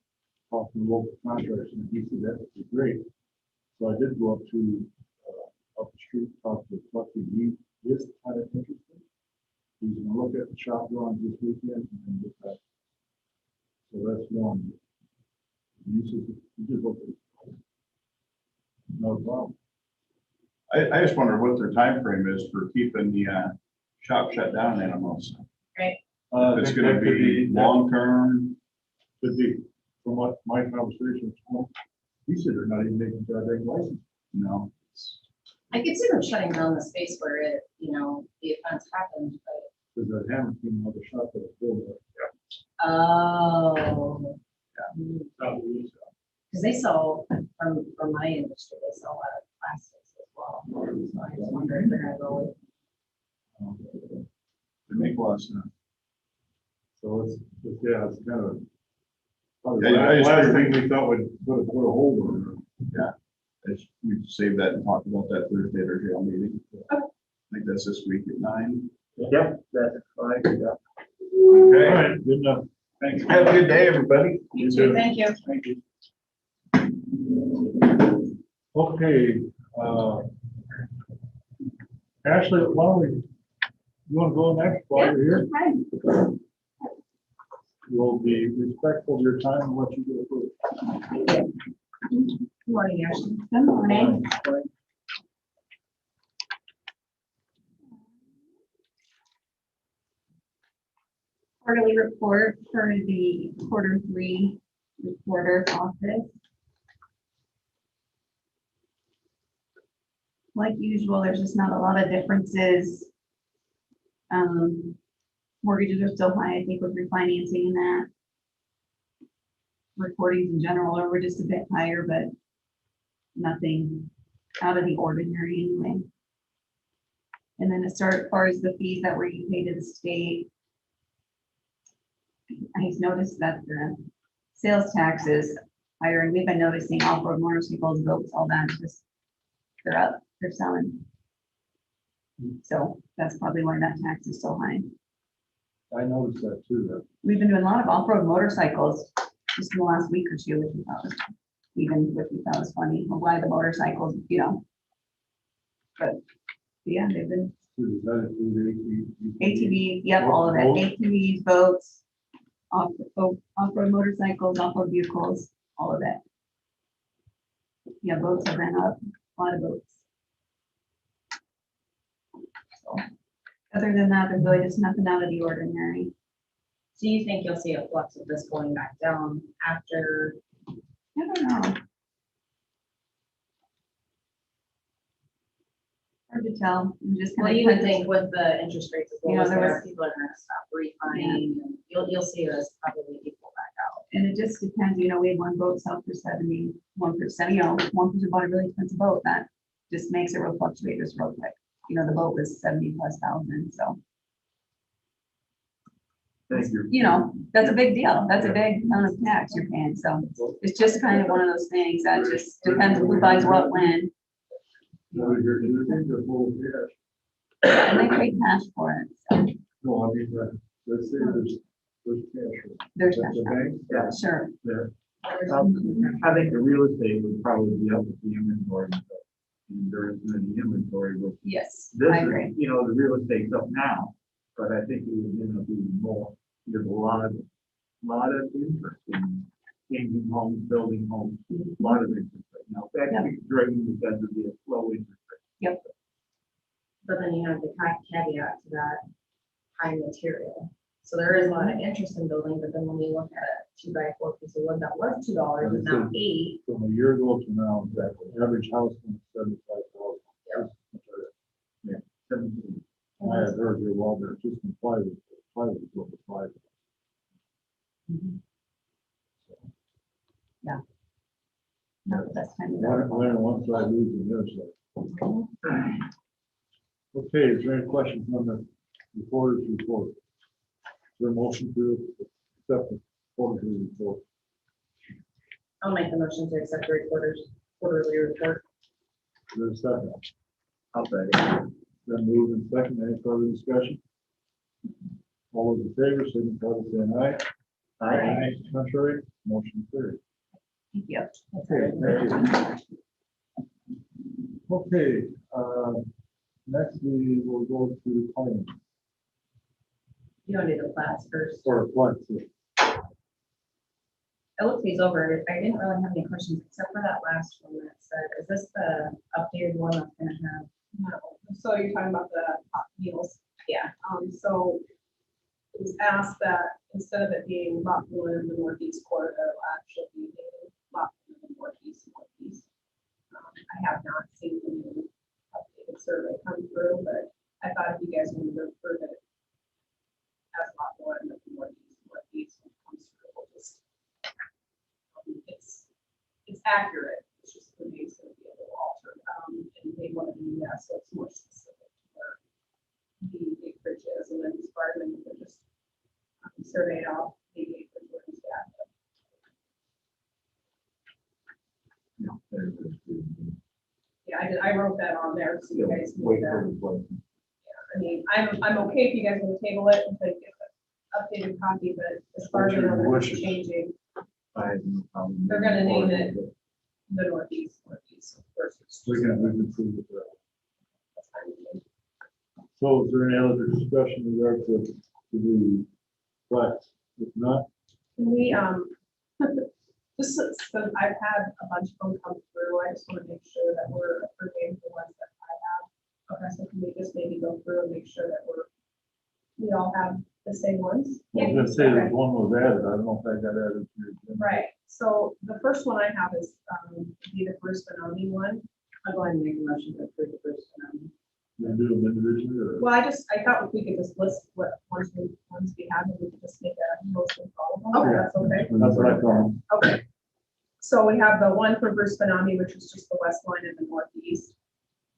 talking to local contractors, and he said that would be great. So I did go up the street, talk to Fluffy, he is kind of interested. He's gonna look at the shop drawings this weekend and get that. So that's one. And he says, you just look at it. No problem. I just wonder what their time frame is for keeping the shop shut down animals. If it's gonna be long-term. Could be, from what my conversation with Tony, he said they're not even making driving license. No. I could see them shutting down the space where it, the offense happened, but. Because that hammer came out of the shop that was built. Oh. Because they sell, from my industry, they sell a lot of plastics as well. So I just wonder if they're gonna go with. They make a lot of sense. So yeah, it's kind of. Yeah, I just Last figured- thing we thought would put a hold on We save that and talk about that Thursday at our jail meeting. I think that's this week at 9. Yep, that's fine, yeah. All Okay, right, good enough. thanks. Have a good day, everybody. You too, thank you. Thank you. Okay, Ashley, why don't you want to go next while you're here? We'll be respectful of your time and let you go first. Good morning, Ashley. Good morning. Quarterly report for the Q3 recorder's office. Like usual, there's just not a lot of differences Mortgages are still high, I think, with refinancing and that. Recordings in general are just a bit higher, but nothing out of the ordinary anyway. And then as far as the fees that we pay to the state, I just noticed that the sales tax is higher, and we've been noticing off-road motorcycles, boats, all that, just, they're up, they're selling. So that's probably why that tax is so high. I noticed that too, that We've been doing a lot of off-road motorcycles just in the last week or two, which we thought was, even which we thought was funny, a lot of the motorcycles, you know. But, yeah, they've been too, does that include ATV, yep, all of it, ATVs, boats, off-road motorcycles, off-road vehicles, all of it. Yeah, boats have been up, a lot of boats. So, other than that, there's really just nothing out of the ordinary. So you think you'll see a flux of this going back down after? I don't know. Hard to tell. I'm just Well, kind you would of, think with the interest rates as You know, well as there there, was- people are gonna stop refining, and you'll see this probably equal back out. and it just depends, you know, we had one boat sell for 71%, you know, 1% bought a really expensive boat, that just makes it real fluctuate just real quick. You know, the boat was 70,000+, so, Thank you. you know, that's a big deal. That's a big amount of tax you're paying, so it's just kind of one of those things that just depends on who buys what when. you're full of cash. And they pay cash for it, so No, I mean, let's say there's cash. there's At cash. the bank, Yeah. Sure. I think the real estate would probably be up with the inventory. And there isn't any inventory with Yes, this, I agree. is, you know, the real estate's up now, but I think it would end up even more. There's a lot of interest in changing homes, building homes, a lot of interest right now. That's driven because of the low interest rate. But then you have the caveat to that, high material. So there is a lot of interest in building, but then when you look at a 2x4 piece of wood that was $2 is now $8. From a year ago to now, that average house was 75,000. Yeah. 17. I had heard here, well, they're just in private over 5. No, that's kind of. One on one side, losing the other side. Okay, is there any questions on the reporter's report? Is there a motion to accept the reporter's report? I'll make the motion to accept the quarterly report. Is there a second? I'll say it. Then moved and second, any further discussion? All those in favor, signify by saying aye. Contrary, motion carried. Thank you. Okay, thank you. Okay, next we will go to claims You want to do the plats first? for flex. I looked these over. I didn't really have any questions except for that last one that said, is this the updated one that's gonna have? No. So you're talking about the hot meals. Yeah. So it was asked that instead of it being lot one in the northeast quarter, that it'll actually be lot one in the northeast. I have not seen the new updated survey come through, but I thought if you guys wanted to approve it as lot one in the northeast when it comes through, we'll just, it's accurate. It's just the name's going to be a little altered. And they want to do that, so it's more specific to where the acreage is, and then Spartan will just survey it out, the acreage where it's at. Yeah, I wrote that on there, so you guys know that. I mean, I'm okay if you guys want to table it until you get the updated copy, but as far as I know, they're changing, they're gonna name it the northeast versus. We can prove it. So is there any other discussion in regard to the flex? If not, Can we, just so I've had a bunch of them come through, I just want to make sure that we're approving the ones that I have. Okay, so can we just maybe go through and make sure that we all have the same ones? I was gonna say that one was added, I don't know if that got added to your agenda. Right, so the first one I have is, be the Bruce Benoni one. I'll go ahead and make a motion to approve the first one. You do them individually or? Well, I thought we could just list what ones we have, and we could just make a motion for all of them. Okay. That's okay. That's what I thought. Okay. So we have the one for Bruce Benami, which is just the west line in the northeast,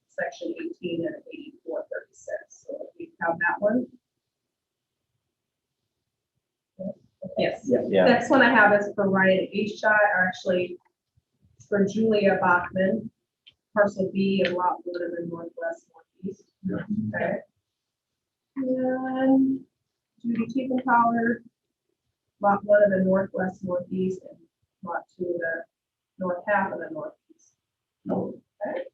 section 18 and 8436. So we have that one. Yes. Yeah, Next one I have is for Ryan H. Shot, or actually it's for Julia Bachman, parcel B of lot 1 in the northwest northeast. Yeah. Okay. And Judy Tiefenthaler, lot 1 in the northwest northeast, and lot 2 in the north half of the northeast. Okay.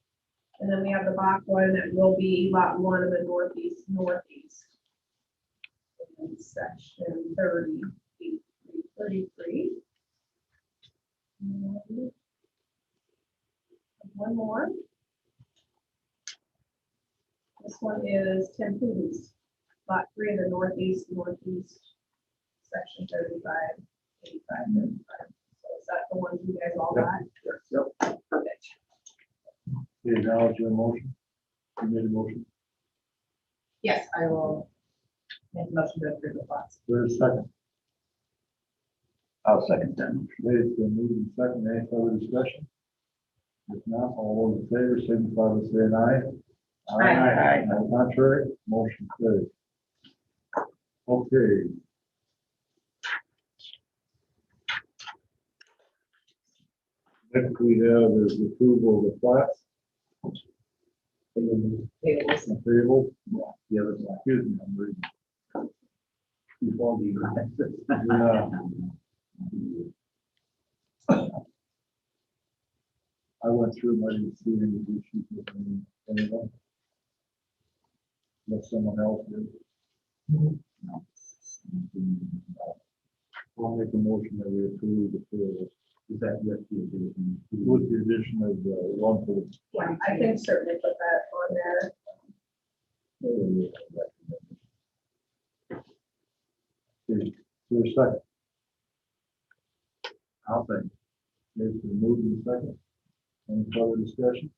And then we have the Bach one that will be lot 1 in the northeast northeast. In section 33. And one more. This one is Tim Poo's, lot 3 in the northeast, section 35, 85, 35. So is that the ones you guys all got? Yep. Perfect. Okay, now is your motion. You made a motion. Yes, I will make a motion to approve the plots. There's a second. I'll second that. Okay, it's been moved and second. Any further discussion? If not, all those in favor, signify by saying aye. Aye. On the contrary, motion carried. Okay. Next we have is approval of the plats. Table. Yeah, excuse me, I'm reading. Before we I went through them, I didn't see any issues with any of them. Unless someone else did. I'll make a motion that we approve the table. Is that with the addition? With the addition of the one for. Yeah, I can certainly put that on there. There's a second. I'll think. It's been moved in second. Any further discussion?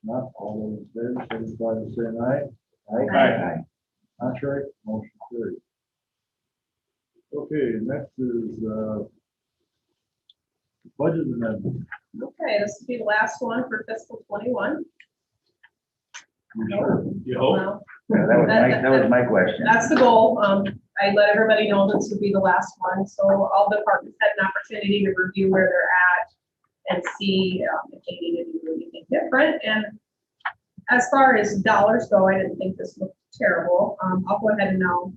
Not all those in favor, signify by saying aye. Aye. Contrary, motion carried. Okay, next is, budget amendment. Okay, this will be the last one for fiscal 21. You Well, Yeah, that was my question. that's the goal. I let everybody know this would be the last one, so all departments had an opportunity to review where they're at and see if they needed to do anything different. And as far as dollars go, I didn't think this looked terrible. I'll go ahead and now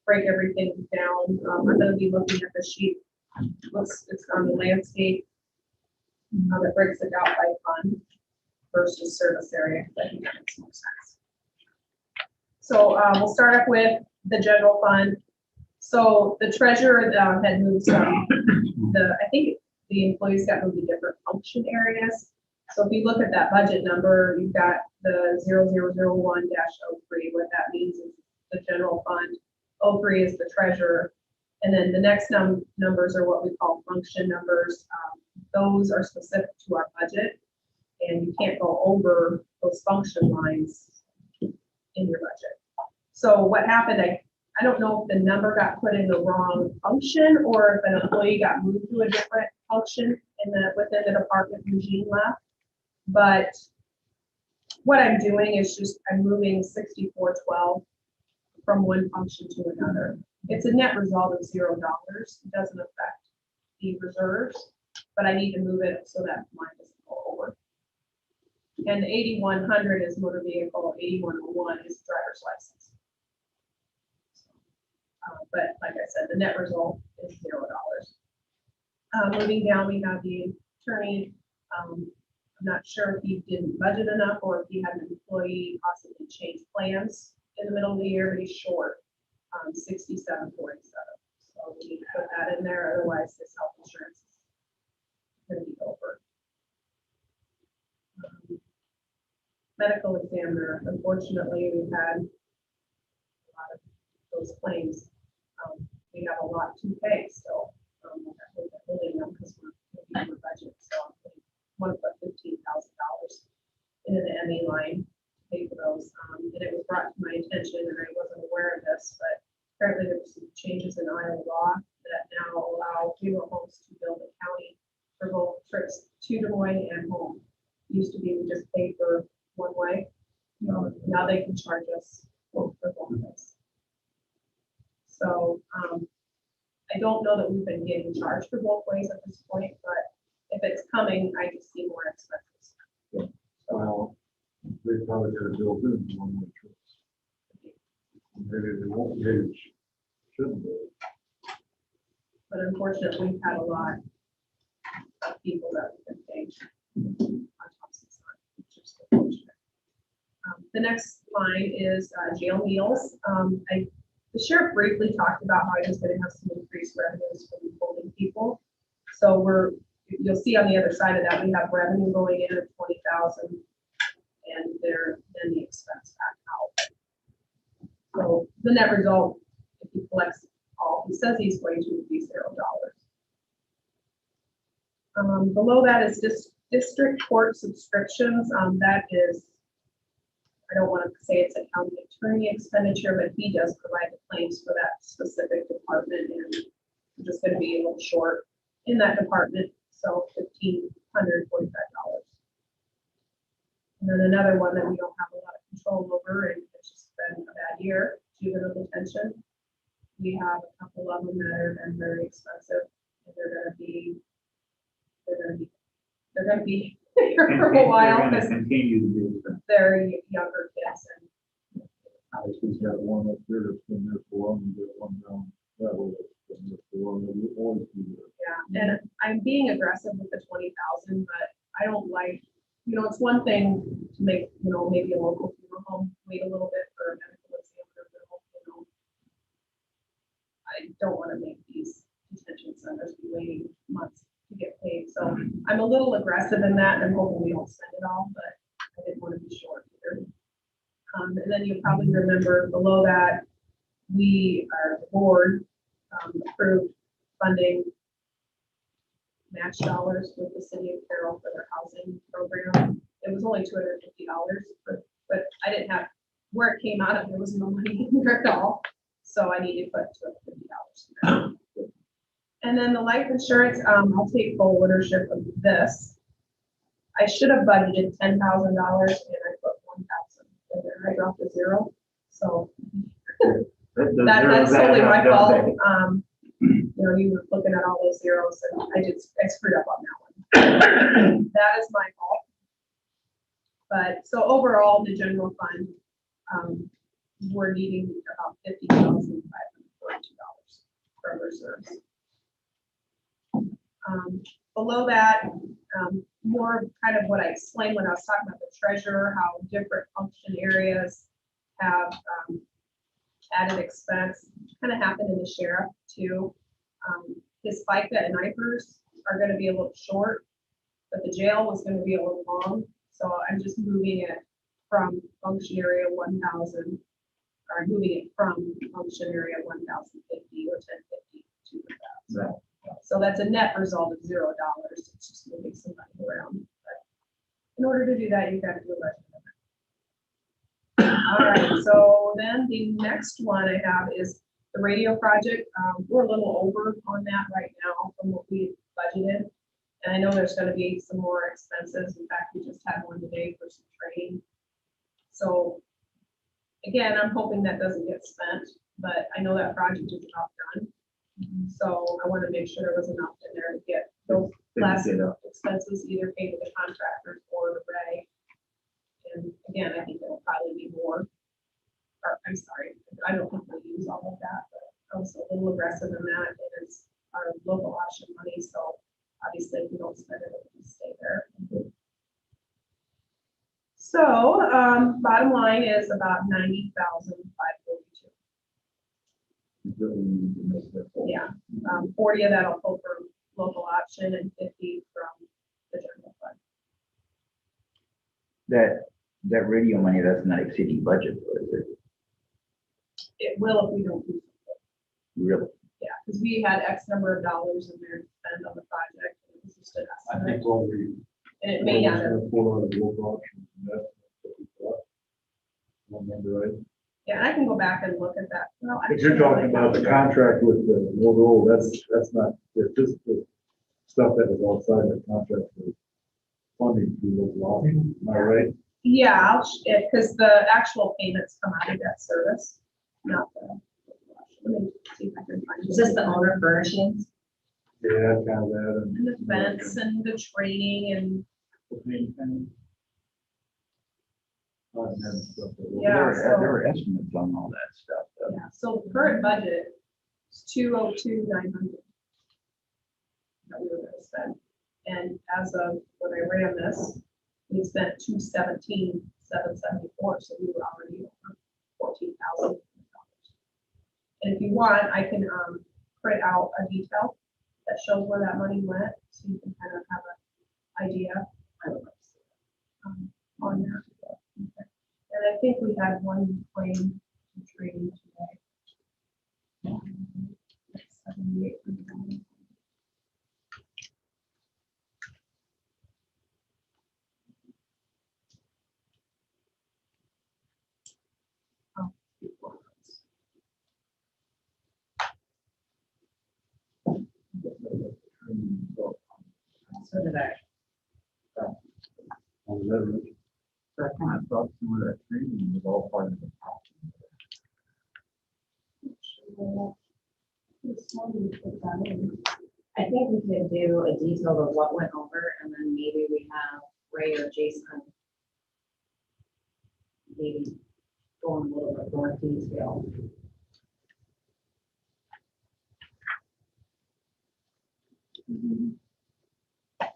break everything down. I'm gonna be looking at the sheet. It's on the landscape. That breaks it out by fund versus service area, because I think that makes more sense. So we'll start up with the general fund. So the treasurer had moved some, I think the employees got moved to different function areas. So if you look at that budget number, you've got the 0001-03. What that means is the general fund. 03 is the treasurer. And then the next numbers are what we call function numbers. Those are specific to our budget, and you can't go over those function lines in your budget. So what happened, I don't know if the number got put in the wrong function or if an employee got moved to a different function within the department Eugene left. But what I'm doing is just I'm moving 6412 from one function to another. It's a net result of $0. It doesn't affect the reserves, but I need to move it so that line doesn't go over. And 8100 is motor vehicle, 8101 is driver's license. But like I said, the net result is $0. Moving down, we have the attorney. I'm not sure if he didn't budget enough or if he had an employee possibly change plans in the middle of the year, but he's short. 6747. So we need to put that in there, otherwise his health insurance is going to be over. Medical examiner, unfortunately, we've had a lot of those claims. We have a lot to pay still. We're holding them because we're budget. So I want to put $15,000 into the ME line to pay for those. And it was brought to my attention, and I wasn't aware of this, but apparently there was some changes in Iowa law that now allow funeral homes to bill the county for both trips to Des Moines and home. Used to be we just paid for one way. Now they can charge us both for both ways. So I don't know that we've been getting charged for both ways at this point, but if it's coming, I just see more expenses. Well, they probably got a built in one-way trips. Maybe they won't, maybe it shouldn't be. But unfortunately, we've had a lot of people that have been paying on top of this line, which is unfortunate. The next line is jail meals. The sheriff briefly talked about how he was going to have some increased revenues from holding people. So you'll see on the other side of that, we have revenue going in at 20,000 and then the expense back out. So the net result, if he collects all, he says he's going to would be $0. Below that is district court subscriptions. That is, I don't want to say it's a county attorney expenditure, but he does provide the claims for that specific department, and we're just going to be a little short in that department, so $1,545. And then another one that we don't have a lot of control over, and it's just been a bad year, juvenile detention. We have a couple of them that are very expensive, and they're going to be here for a while They're gonna because continue to do that. they're younger kids. And Obviously, he's got one up there that's been there for long, and got one down that way that's been there for long, and will always be there. yeah, and I'm being aggressive with the 20,000, but I don't like, it's one thing to make, maybe a local funeral home wait a little bit for a medical exam. I don't want to make these detention centers be waiting months to get paid. So I'm a little aggressive in that, and I'm hoping we don't spend it all, but I didn't want to be short either. And then you'll probably remember below that, our board approved funding match dollars with the city of Carroll for their housing program. It was only $250, but I didn't have, where it came out of, there was no money in there at all. So I needed to put $250 in there. And then the life insurance, I'll take full ownership of this. I should have budgeted $10,000 and I put 1,000 in there. I dropped a zero. So that's totally my fault. You were looking at all those zeros and I screwed up on that one. That is my fault. But so overall, the general fund, we're needing about $50,542 from reserves. Below that, more kind of what I explained when I was talking about the treasurer, how different function areas have added expense. Kind of happened in the sheriff too. His FICA and IFRS are going to be a little short, but the jail was going to be a little long. So I'm just moving it from function area 1,000, or moving it from function area 1,050 or 1050 to that. Right. So that's a net result of $0. It's just moving some money around. But in order to do that, you've got to do a budget. All right, so then the next one I have is the radio project. We're a little over on that right now from what we budgeted. And I know there's going to be some more expenses. In fact, we just had one today for some training. So again, I'm hoping that doesn't get spent, but I know that project is about done. So I want to make sure there was enough in there to get those last expenses either paid to the contractors or the Ray. And again, I think it'll probably be more. Or I'm sorry, I don't think we'll use all of that, but I was a little aggressive in that. It is our local option money, so obviously if we don't spend it, it will stay there. So bottom line is about $90,542. Yeah, 40 of that will pull from local option and 50 from the general fund. That radio money, that's not exceeding budget, is it? It will if we don't use it. Really? Yeah, because we had X number of dollars in there to spend on the project. And it was just an I estimate. think all the. And it may not have. Pull out of the local options. That's what we thought. Remember right? Yeah, I can go back and look at that. Well, If you're talking about the contract with the Motorola, that's not, it's just the stuff that was outside the contract for funding through those laws. Am I right? Yeah, because the actual payments come out of that service, not the. Let me see if I can find. Is this the owner furnishings? Yeah, kind of that. And the fence and the training and, yeah, There so, were estimates on all that stuff, though. yeah, so current budget is 202,900. That we were gonna spend, and as of when I ran this, we spent 217,774, so we were already over 14,000. And if you want, I can, print out a detail that shows where that money went, so you can kind of have an idea. I would like to see it, on there. Okay. And I think we had one claim to training today. 78. Oh, So did I. I kind of thought some of that training was all part of the. I think we could do a detail of what went over, and then maybe we have Ray or Jason maybe go in a little bit more detail. I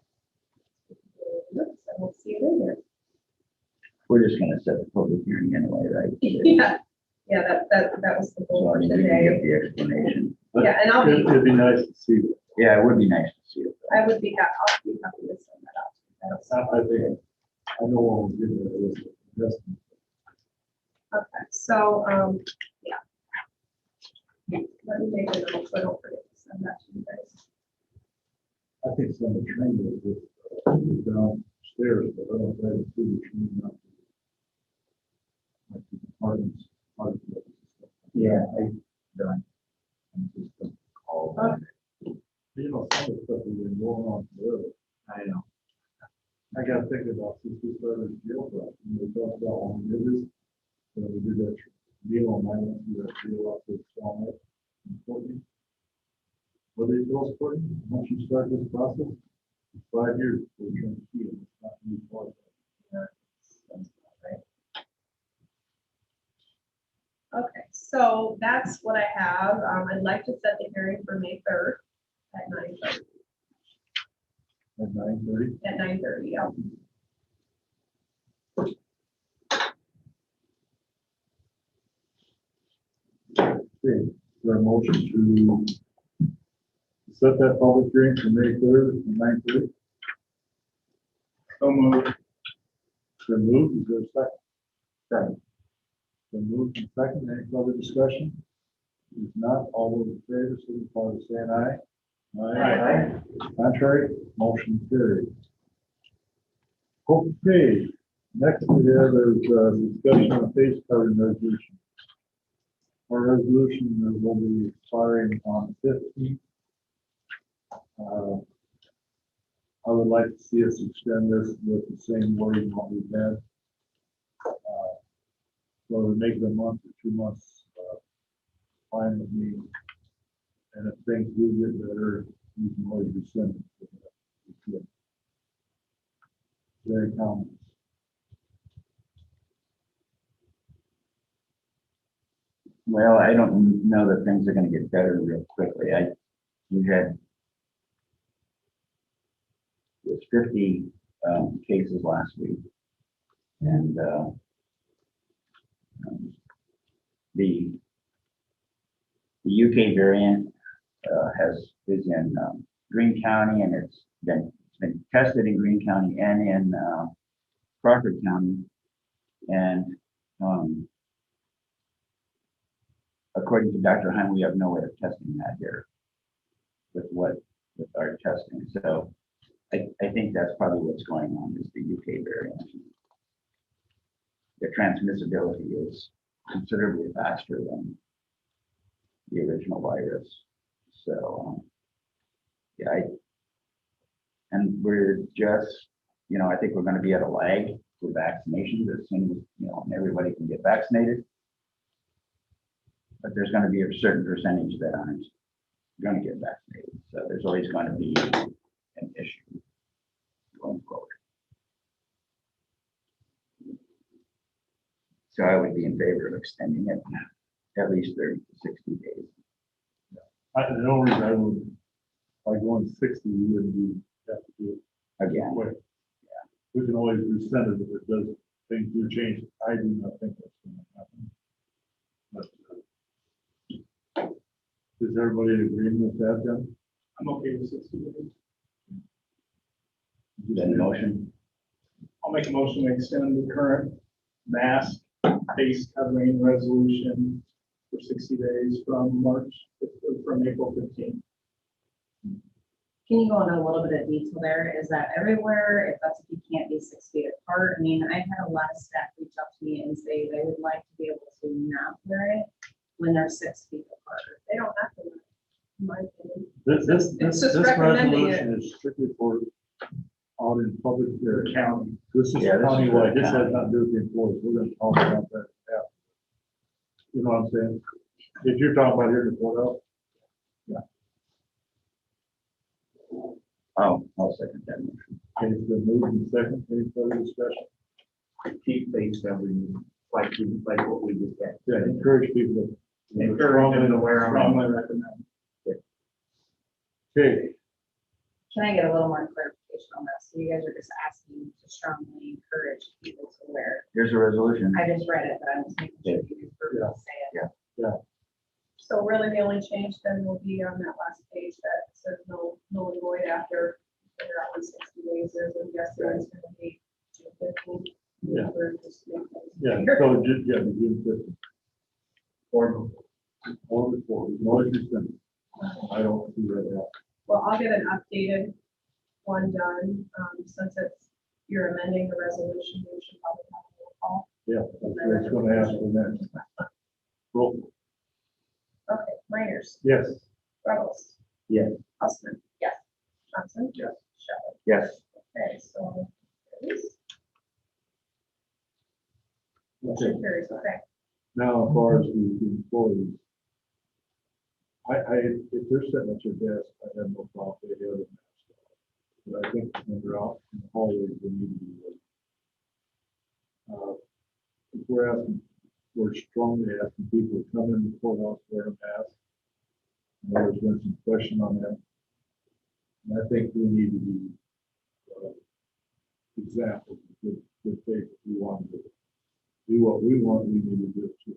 will see it in there. We're just gonna set the public hearing anyway, right? Yeah, that was the So goal I for mean, we can today. get the explanation. Yeah, and I'll be, It'd be nice to see that. Yeah, it would be nice to see it. I'll be happy to send that out. I think, I know what we're getting at with this. Okay, so, yeah. Let me make a note, so I don't forget to send that to you guys. I think some of the training was just downstairs, but I don't think it's the training up. Like the departments. Yeah, I done. I'm just gonna call that. You know, some of the stuff we've been going on forever. I know. I got thinking about since we started jail prep, and we talked about when we did this, we did that deal on my, that deal up with Swan Lake in Portland. What is those for? Once you start this process, it's 5 years for trying to see it. It's not new part. Okay, so that's what I have. I'd like to set the hearing for May 3rd at 9:30. At 9:30. At 9:30, yeah. Okay, is there a motion to set that public hearing for May 3rd at 9:30? So moved. Been moved, is there a second? Second. Been moved and second, any further discussion? If not, all those in favor, signify by saying aye. Aye. Contrary, motion carried. Okay, next we have is discussion on face covering resolution. Our resolution will be expiring on 15th. I would like to see us extend this with the same wording what we've had. So we make it a month or 2 months, fine with me. And if things do get better, you can always rescind it. Very common. Well, I don't know that things are gonna get better real quickly. We had it was 50 cases last week. And the UK variant is in Greene County, and it's been tested in Greene County and in Crawford County. And according to Dr. Heim, we have no way of testing that here with our testing. So I think that's probably what's going on is the UK variant. the transmissibility is considerably faster than the original virus. So, yeah, and we're just, I think we're gonna be at a lag with vaccinations as soon as, and everybody can get vaccinated. But there's gonna be a certain percentage that aren't gonna get vaccinated. So there's always gonna be an issue going forward. So I would be in favor of extending it at least 30 to 60 days. The only reason I would, by going 60, we wouldn't be, have to do it Again, quick. We can always rescind it if it does, things do change. I do not think that's going to happen. But, is everybody in agreement with that then? I'm okay with 60 days. then the motion, I'll make a motion to extend the current mask face covering resolution for 60 days from April 15th. Can you go into a little bit of detail there? Is that everywhere? If that's if you can't be 6 feet apart? I mean, I've had a lot of staff reach out to me and say they would like to be able to not wear it when they're 6 feet apart. They don't have to, in my opinion. This just recommending resolution is strictly for out in public county. This is Yeah, this is countywide. for This has county. nothing to do with the employees. We're gonna talk about that after. You know what I'm saying? If you're talking about here in the courthouse, I'll second that motion. okay, it's been moved in second. Any further discussion? Keep face covering, like what we just said. Yeah, encourage people to. Encourage them to wear them. Strongly recommend. Okay, Can I get a little more clarification on this? So you guys are just asking to strongly encourage people to wear. Here's a resolution. I just read it, but I'm just making sure you heard me say it. So really the only change then will be on that last page that says no and void after figure out in 60 days. There's a guess that it's gonna be June 15th. Yeah. We're just making things yeah, clear. so just, yeah, the June 5th. Or before, we can always rescind it. I don't see that happening. Well, I'll get an updated one done, since you're amending the resolution, we should probably have a roll call. Yeah, that's what's gonna ask for next. Roll. Okay, Miners, Yes. Ruggles. Yes. Hussman. Yes. Johnson. Yes. Shelley. Yes. Okay, so. carries. Okay. Motion carries, okay. Now, as far as the employees, if they're sitting at your desk, I have no problem with the other mask. But I think when they're out in the hallways, they need to be ready. If we're strongly asking people to come in the courthouse, wear a mask. I know there's been some question on that. And I think we need to be examples of good faith. If we want to do what we want, we need to do it too.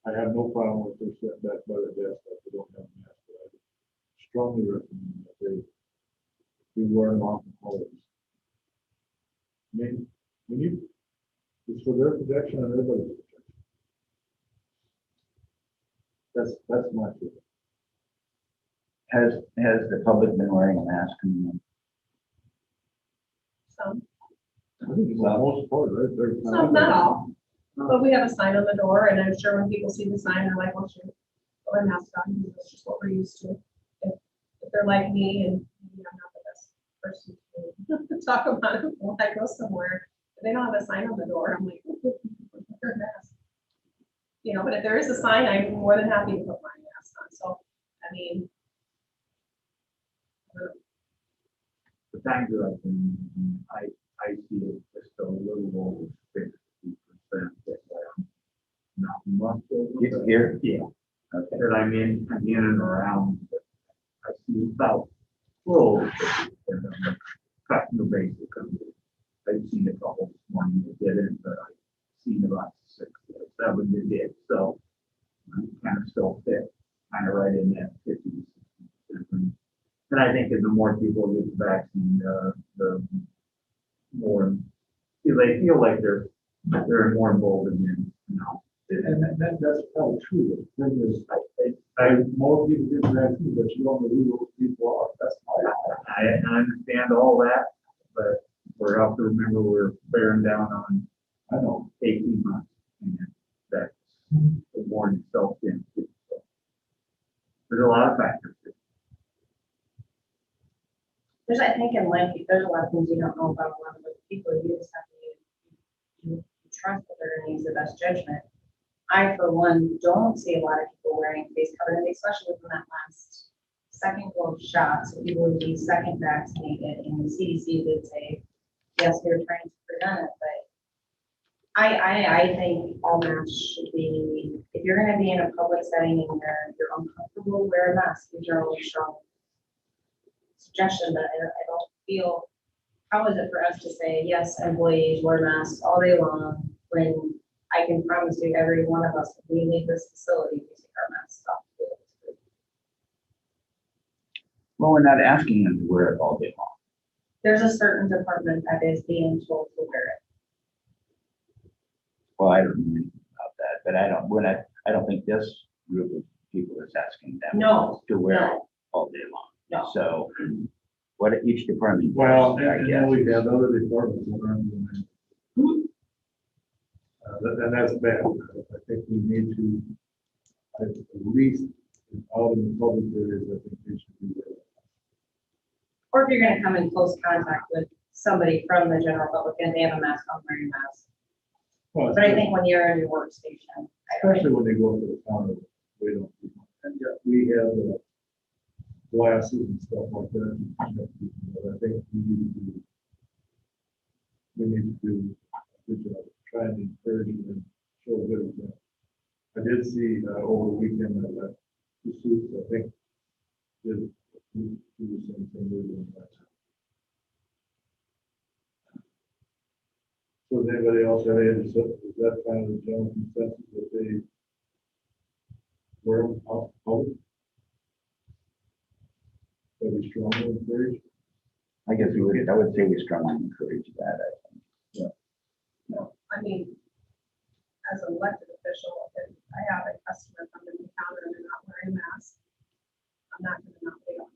I have no problem with their sitting back by the desk if they don't have a mask, but I strongly recommend that they be wearing them off the hallways. I mean, it's for their protection and everybody's protection. That's my feeling. Has the public been wearing a mask? Some, I think for the most part, right? some, not all, but we have a sign on the door, and I'm sure when people see the sign, they're like, well, sure, put my mask on, that's just what we're used to. If they're like me, and maybe I'm not the best person to talk about it when I go somewhere, if they don't have a sign on the door, I'm like, put your mask. But if there is a sign, I'm more than happy to put my mask on, so, I mean. The times that I've been, I see it just a little over 60% that not much over. Here? Yeah, Okay. that I'm in and around. I see about, whoa, customer base. I've seen a couple this morning that did it, but I've seen about 6 or 7 that did, so I'm kind of still fit, kind of right in that 50 to 60%. And I think that the more people get the vaccine, the more they feel like they're more involved in That's probably true. The thing is, more people get the vaccine, but you don't know who those people are. That's my. I understand all that, but we're have to remember we're bearing down on. I know. 18 months. And that's the warning itself in. So there's a lot of factors. There's, I think in life, there's a lot of things you don't know about a lot of other people. You just have to, you trust that they're gonna use the best judgment. I, for one, don't see a lot of people wearing face covering, especially within that last second wave shot. So people would be second vaccinated, and the CDC did say, yes, we're trying to prevent it, but I think all masks should be, if you're gonna be in a public setting and you're uncomfortable, wear a mask. These are always strong suggestion, but I don't feel, how is it for us to say, yes, employees wear masks all day long, when I can promise you, every one of us, when we leave this facility, we take our masks off. Well, we're not asking them to wear it all day long. There's a certain department that is being told to wear it. Well, I don't know anything about that, but I don't think this group of people is asking them No, to wear it no. all day long. No. So what each department. Well, does, I and guess. then we have other departments that aren't doing that. And that's bad. I think we need to, at least out in the public areas, I think they should be there. Or if you're gonna come in close contact with somebody from the general public and they have a mask on, wearing a mask. Well, But I think when you're in your workstation, especially when they go up to the counter, we don't, and yet we have the glasses and stuff like that. But I think we need to do a good job trying to encourage and show a good example. I did see over the weekend that the suits, I think, did do the same thing we're doing right now. So does anybody else have any, is that kind of the general consensus that they wear them out public? That we strongly encourage? I guess I would say we strongly encourage that, I think. I mean, as an elected official, if I have a customer come to the counter and they're not wearing a mask, I'm not gonna not pay them.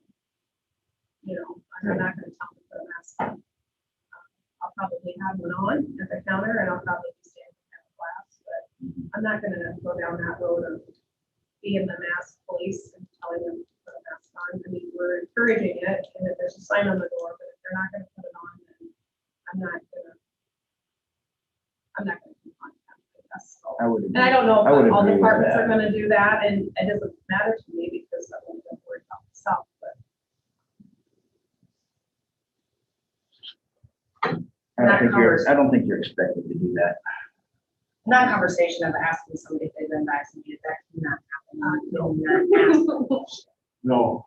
You know, I'm not gonna tell them to put a mask on. I'll probably have one on at the counter and I'll probably be standing in the class, but I'm not gonna go down that road of being the mask police and telling them to put a mask on. I mean, we're encouraging it, and if there's a sign on the door, but if they're not gonna put it on, then I'm not gonna keep on that. So, I would. and I don't know I would if all agree with departments are that. gonna do that, and it doesn't matter to me because I'm gonna worry about myself, but. I don't think you're expected to do that. not a conversation of asking somebody if they've been vaccinated, that cannot happen. No,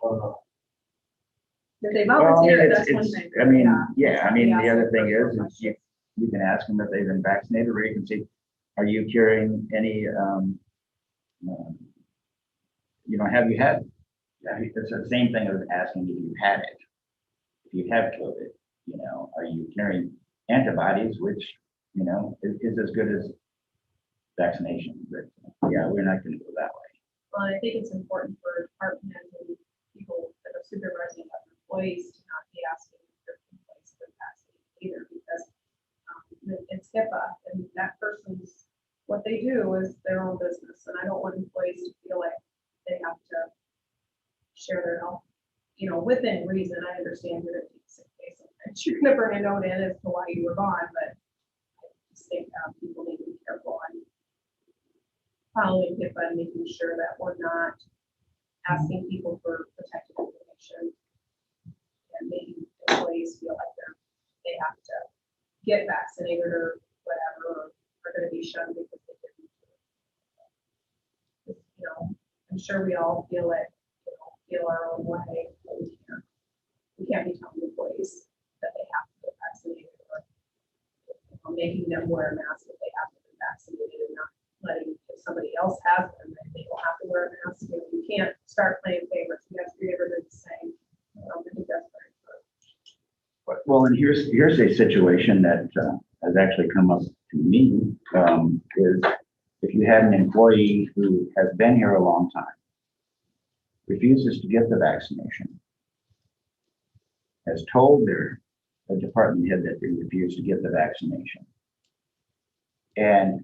If they Well, I mean, volunteer, it's, that's one it's, thing. I mean, Yeah. I mean, the Yeah. other thing is you can ask them if they've been vaccinated, or you can say, are you carrying any, have you had? I mean, it's the same thing as asking if you've had it. If you have COVID, are you carrying antibodies, which, is as good as vaccination, but yeah, we're not gonna go that way. Well, I think it's important for department heads and people that are supervising other employees to not be asking if they're in place for vaccinated either, because it's HIPAA, and that person's, what they do is their own business, and I don't want employees to feel like they have to share their health, within reason. I understand you're gonna take sick days, and you're gonna bring a note in as to why you were gone, but I just think people need to be careful on following HIPAA and making sure that we're not asking people for protected information and making employees feel like they have to get vaccinated or whatever, or are going to be shunned because they didn't. I'm sure we all feel it, feel our own way. We can't be telling employees that they have to get vaccinated, or making them wear a mask if they have to be vaccinated, and not letting, if somebody else has them, then they don't have to wear a mask. You can't start playing favorites. We have to treat everybody the same. I think that's very good. Well, and here's a situation that has actually come up to me, is if you had an employee who has been here a long time, refuses to get the vaccination, has told their department head that they refuse to get the vaccination, And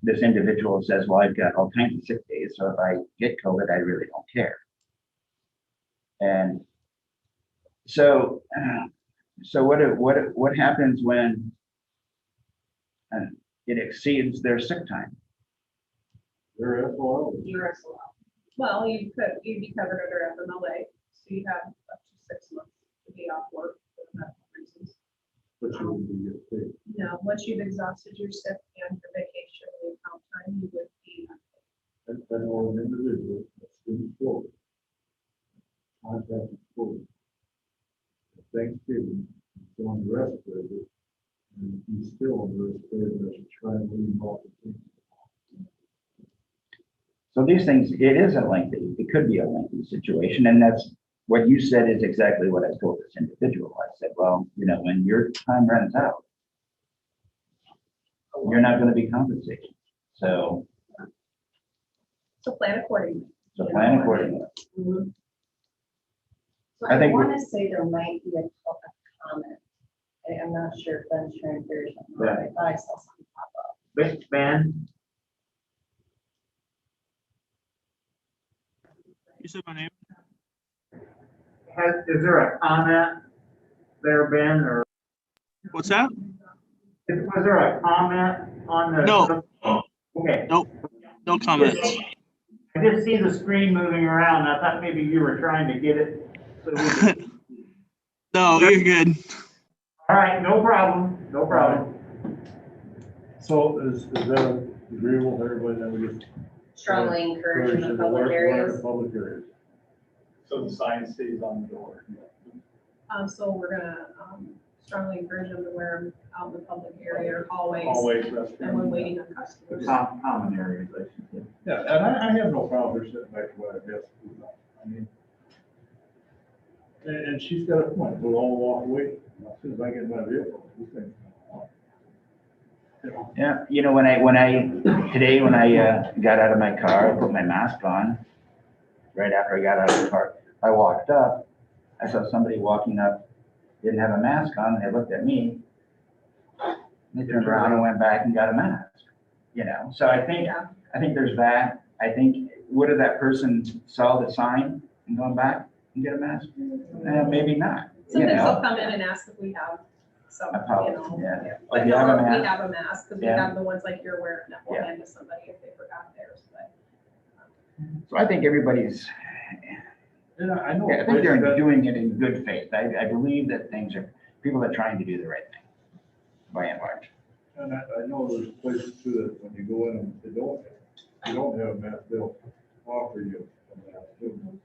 this individual says, well, I've got all kinds of sick days, so if I get COVID, I really don't care. And so, what happens when it exceeds their sick time? They're SOL. You're SOL. Well, you'd be covered under FMLA, so you have up to 6 months to be off work for medical reasons. But you wouldn't be get paid. Now, once you've exhausted your sick and your vacation and comp time, you would be. I know an individual that's been full. Contacted full. Thanksgiving, he's on the respirator, and he's still on the respirator, to try and leave off the thing. So these things, it could be a lengthy situation, and that's what you said is exactly what I told this individual. I said, well, when your time runs out, you're not going to be compensated. So Plan accordingly. plan accordingly. Mhm. So I I think we- want to say there might be a comment. I'm not sure if Ben's trying to figure something out. I thought I saw something pop up. Mr. Ben, You said my name? is there a comment there, Ben, or What's that? was there a comment on the? No. Okay. No comments. I did see the screen moving around. I thought maybe you were trying to get it. So we could- No, you're good. All right, no problem, no problem. So is that agreeable to everybody that we get? Strongly encourage in the public areas. Public areas. So the sign stays on the door. So we're gonna strongly encourage them to wear them out in the public area or hallways Always and when restroom. waiting on customers. Common areas, I should say. Yeah, and I have no problem with her sitting back to what I guess. I mean, and she's got a point, we'll all walk away, as soon as I get in my vehicle, this thing's gonna walk. Yeah, when I got out of my car, I put my mask on. Right after I got out of the car, I walked up, I saw somebody walking up, didn't have a mask on, they looked at me. They turned around and went back and got a mask, so I think there's that. I think, would have that person saw the sign and gone back and get a mask? Maybe not, Sometimes they'll come in and ask if we have some, A policy, yeah. But Do you have a no, we mask? have a mask, because we Yeah. have the ones like you're wearing that will Yeah. hand to somebody if they forgot theirs, but. So I think everybody's, And I know. I think they're doing it in good faith. I believe that people are trying to do the right thing, by and large. And I know there's places too that when you go in and they don't have a mask, they'll offer you a mask too.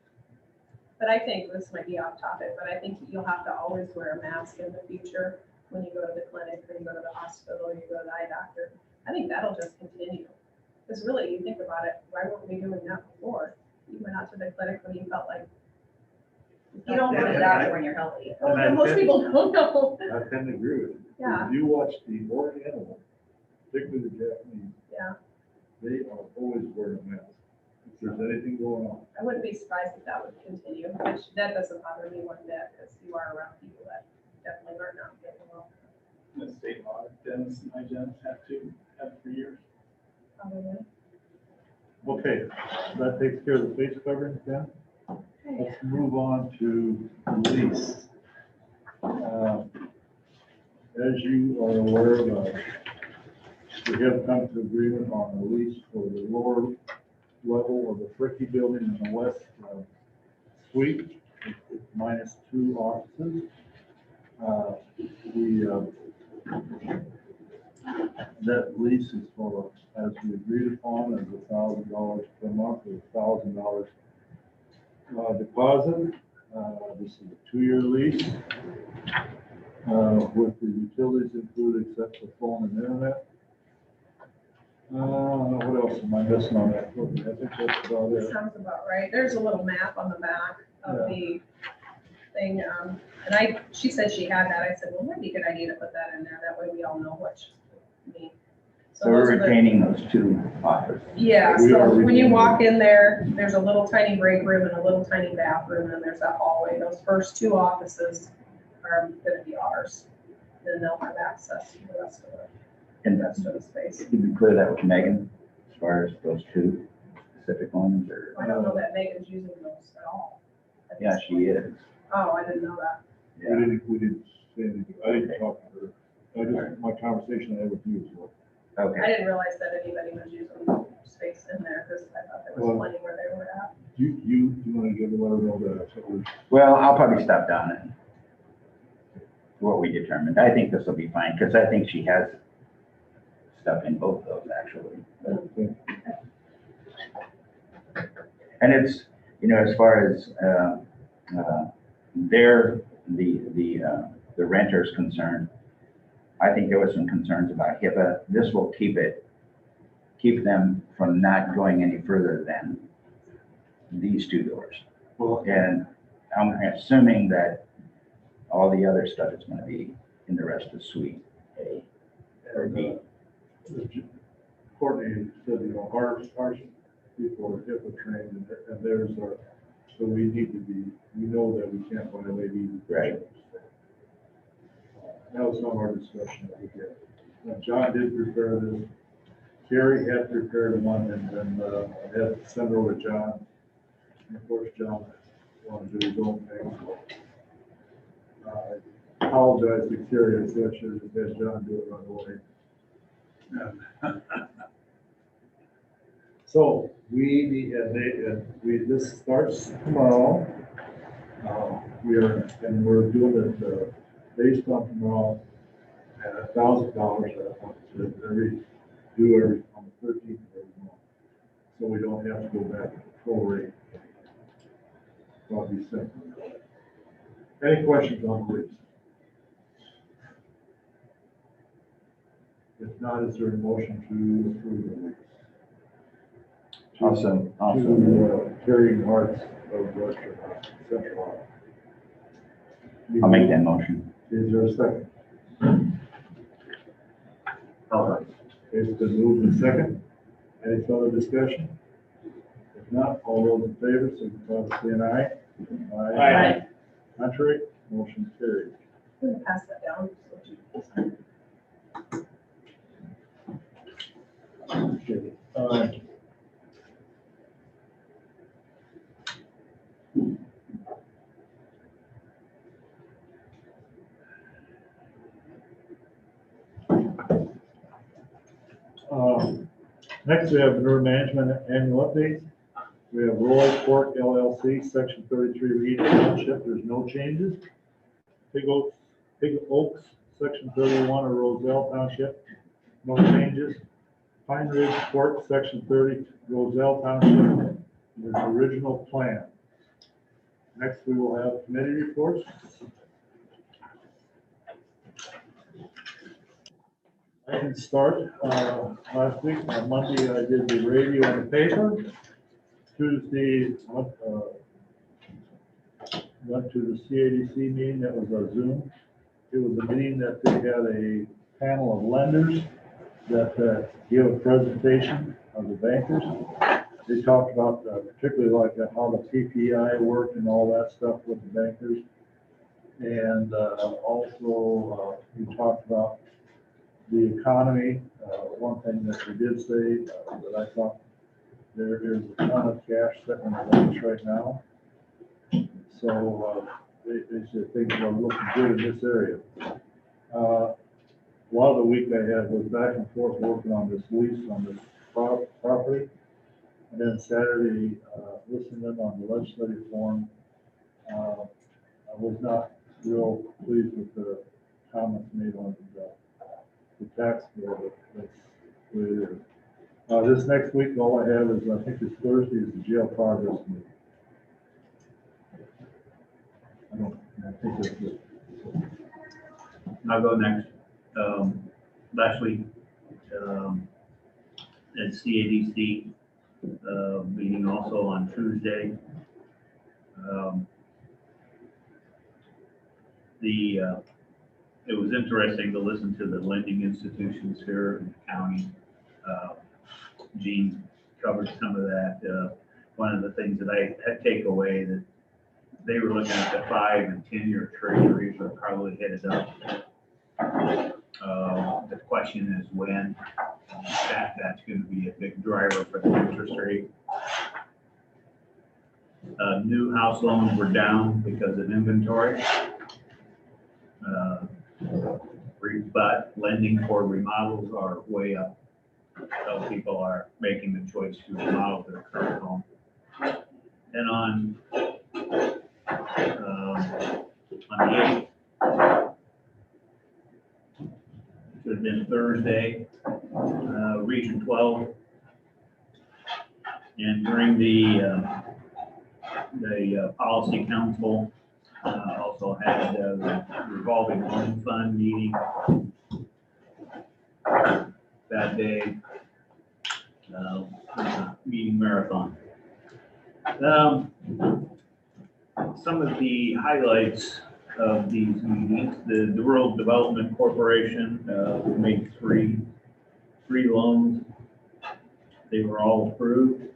But I think this might be off topic, but I think you'll have to always wear a mask in the future when you go to the clinic, or you go to the hospital, or you go to the eye doctor. I think that'll just continue. Because really, you think about it, why weren't we doing that before? You went out to the clinic when you felt like. You don't go to the doctor when you're healthy. Well, most people don't know. I tend to agree with you. Yeah. If you watch the Oriental, particularly the Japanese, Yeah, they are always wearing a mask. If there's anything going on. I wouldn't be surprised if that would continue, which that doesn't bother me one bit, because you are around people that definitely are not getting well. The state law, dentists and hygienists have for years. Probably. Okay, that takes care of the face covering, then. Let's move on to lease. As you are aware, we have come to agreement on a lease for the lower level of the Fricky building in the west suite, it's minus 2 offices. That lease is for, as we agreed upon, is $1,000 per month, with $1,000 deposit. This is a 2-year lease with the utilities included except for phone and internet. What else am I missing on that? I think that's about it. Sounds about right. There's a little map on the back of the thing. And she said she had that. I said, well, might be a good idea to put that in there. That way we all know which. So we're those are the- retaining those 2 offices. Yeah, We so are when you retaining walk in there, there's a little tiny break room and a little tiny bathroom, and there's that hallway. Those first 2 offices are gonna be ours. Then they'll have access to the rest of it. And rest of the space. did we clear that with Megan as far as those two specific ones or? I don't know that Megan's using those at all. Yeah, she is. Oh, I didn't know that. Yeah. We didn't say anything, I didn't talk to her. My conversation I had with you was. Okay. I didn't realize that anybody was using space in there, because I thought there was plenty where they were at. You want to give her, let her know that. So Well, I'll probably stop down and what we determined. I think this will be fine because I think she has stuff in both of those actually. And it's, as far as the renter's concerned, I think there was some concerns about HIPAA. This will keep them from not going any further than these two doors. Well, And I'm assuming that all the other stuff is gonna be in the rest of suite A or B. Courtney said, our people are HIPAA trained and theirs are, so we need to be, we know that we can't violate either. Right. That was some of our discussion that we had. Now, John did prepare this. Carrie had prepared one and then I had to send it over to John. And of course, John wanted to do his own thing. So, I apologize to Carrie, I said I should have had John do it right away. So we need, this starts tomorrow. We're doing it based on tomorrow at $1,000 on the 13th of every month. So we don't have to go back to the full rate. Probably simple. Any questions on the lease? If not, is there a motion to approve the lease? Awesome. To Carrying Arts of Western Central. I'll make that motion. Is there a second? It's been moved and second. Any further discussion? If not, all those in favor, signify by saying aye. Aye. Contrary, motion carried. I'm gonna pass that down. Okay. Next, we have manure management annual update. We have Roy Fork LLC, section 33, Reed Township. There's no changes. Pig Oaks, section 31 of Roselle Township. No changes. Pine Ridge Fork, section 30, Roselle Township. There's original plan. Next, we will have committee reports. I can start. Last week, on Monday, I did the radio and the paper. Tuesday, went to the CADC meeting. That was a Zoom. It was a meeting that they had a panel of lenders that give a presentation of the bankers. They talked about particularly like how the PPI worked and all that stuff with the bankers. And also we talked about the economy. One thing that we did say that I thought there is a ton of cash sitting in the banks right now. So they said things are looking good in this area. A lot of the week I had was back and forth working on this lease on this property. And then Saturday, listening in on the legislative forum. I was not real pleased with the comments made on the tax bill, but that's the way it is. This next week, all I have is, I think it's Thursday, is the jail progress meeting. I think that's it. I'll go next. Last week, at CADC, meeting also on Tuesday. It was interesting to listen to the lending institutions here in the county. Gene covered some of that. One of the things that I take away that they were looking at the 5 and 10 year treasuries are probably headed up. The question is when. That's going to be a big driver for the interest rate. New house loans were down because of inventory. But lending for remodels are way up. So people are making the choice to remodel their current home. And on the 8th, should have been Thursday, Region 12. And during the policy council, also had a revolving loan fund meeting that day, meeting marathon. Some of the highlights of these meetings, the Rural Development Corporation, we made three loans. They were all approved.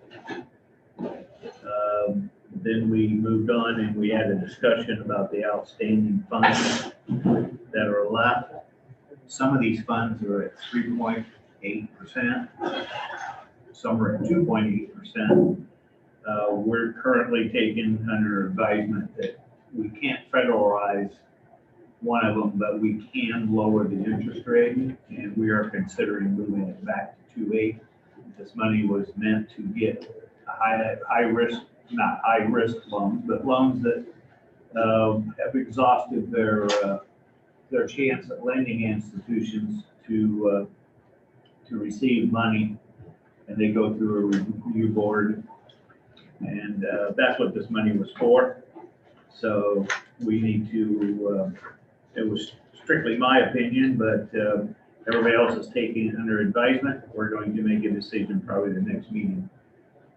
Then we moved on and we had a discussion about the outstanding funds that are left. Some of these funds are at 3.8%. Some are at 2.8%. We're currently taking under advisement that we can't federalize one of them, but we can lower the interest rate, and we are considering moving it back to 2.8. This money was meant to get high risk, not high risk loans, but loans that have exhausted their chance at lending institutions to receive money, and they go through a review board, and that's what this money was for. So we need to, it was strictly my opinion, but everybody else is taking it under advisement. We're going to make a decision probably the next meeting,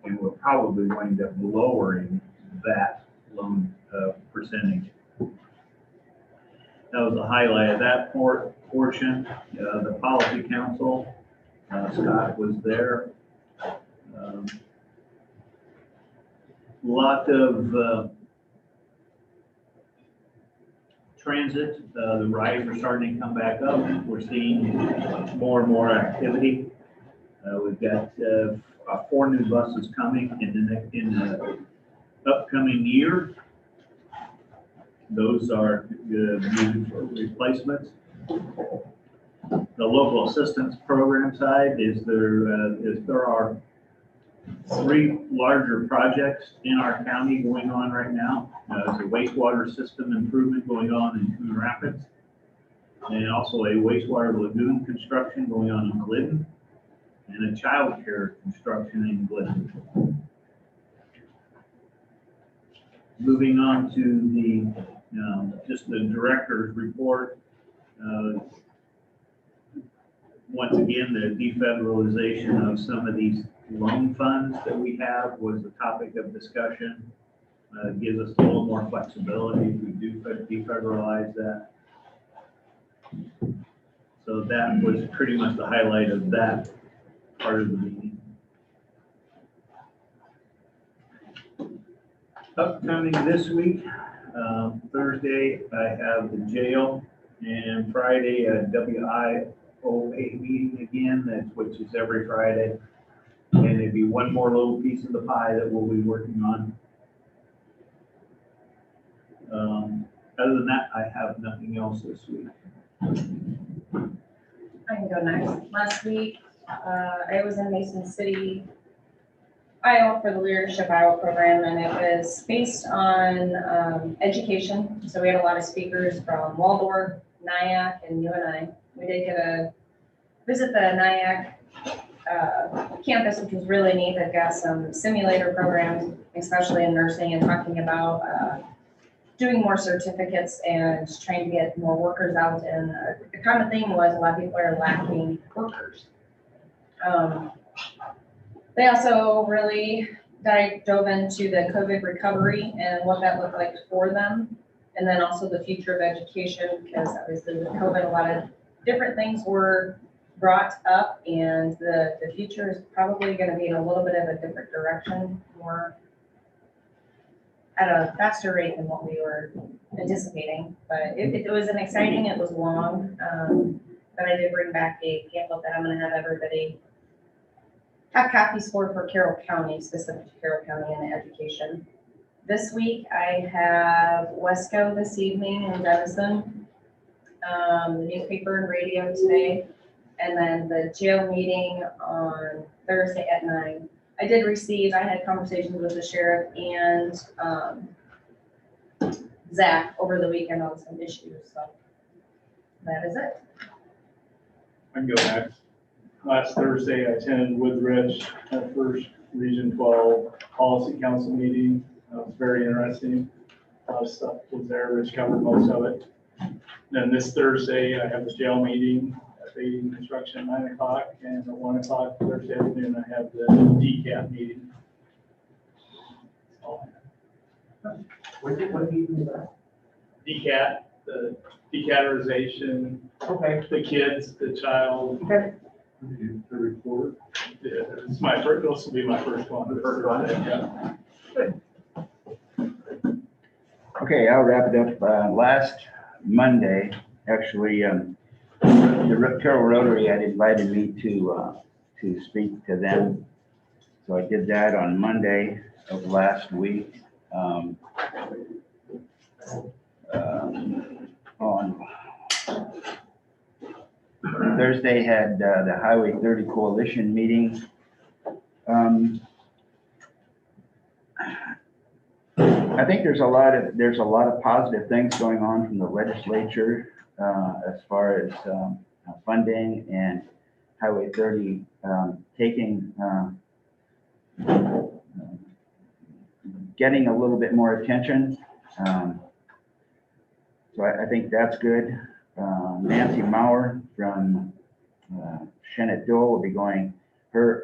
and we'll probably wind up lowering that loan percentage. That was the highlight of that portion. The policy council, Scott was there. Lot of transit, the rides are starting to come back up. We're seeing more and more activity. We've got 4 new buses coming in the upcoming year. Those are needed for replacements. The local assistance program side is there are 3 larger projects in our county going on right now. There's a wastewater system improvement going on in Coon Rapids, and also a wastewater lagoon construction going on in Glidden, and a child care construction in Glidden. Moving on to the just the director's report. Once again, the defederalization of some of these loan funds that we have was the topic of discussion. Gives us a little more flexibility if we do defederalize that. So that was pretty much the highlight of that part of the meeting. Upcoming this week, Thursday, I have the jail, and Friday, a WIOA meeting again, which is every Friday. And it'd be one more little piece of the pie that we'll be working on. Other than that, I have nothing else this week. I can go next. Last week, I was in Mason City, Iowa for the Leadership Iowa program, and it was based on education. So we had a lot of speakers from Waldorf, NIAC, and UNI. We did get a visit the NIAC campus, which was really neat. They've got some simulator programs, especially in nursing, and talking about doing more certificates and trying to get more workers out. And the common thing was a lot of people are lacking workers. They also really dove into the COVID recovery and what that looked like for them. And then also the future of education, because obviously with COVID, a lot of different things were brought up, and the future is probably going to be in a little bit of a different direction, more at a faster rate than what we were anticipating, but it was an exciting, it was long. But I did bring back a pamphlet that I'm gonna have everybody have copies for Carroll County, specific to Carroll County and education. This week, I have Wesco this evening in Denison, the newspaper and radio today, and then the jail meeting on Thursday at 9. I had conversations with the sheriff and Zach over the weekend on some issues, so that is it. I can go next. Last Thursday, I attended Woodridge, our first Region 12 Policy Council meeting. It was very interesting. A lot of stuff was there. Rich covered most of it. Then this Thursday, I have the jail meeting at the construction at 9 o'clock, and at 1 o'clock Thursday afternoon, I have the DCAT meeting. What do you do that? DCAT, the decategorization. Okay. The kids, the child. Okay. The report. Yeah, it's my first, this will be my first one. The first one? Yeah. Okay, I'll wrap it up. Last Monday, actually, the Carroll Rotary had invited me to speak to them. So I did that on Monday of last week. On Thursday had the Highway 30 Coalition meeting. I think there's a lot of positive things going on from the legislature as far as funding and Highway 30 getting a little bit more attention. So I think that's good. Nancy Maurer from Shenandoah will be going. Her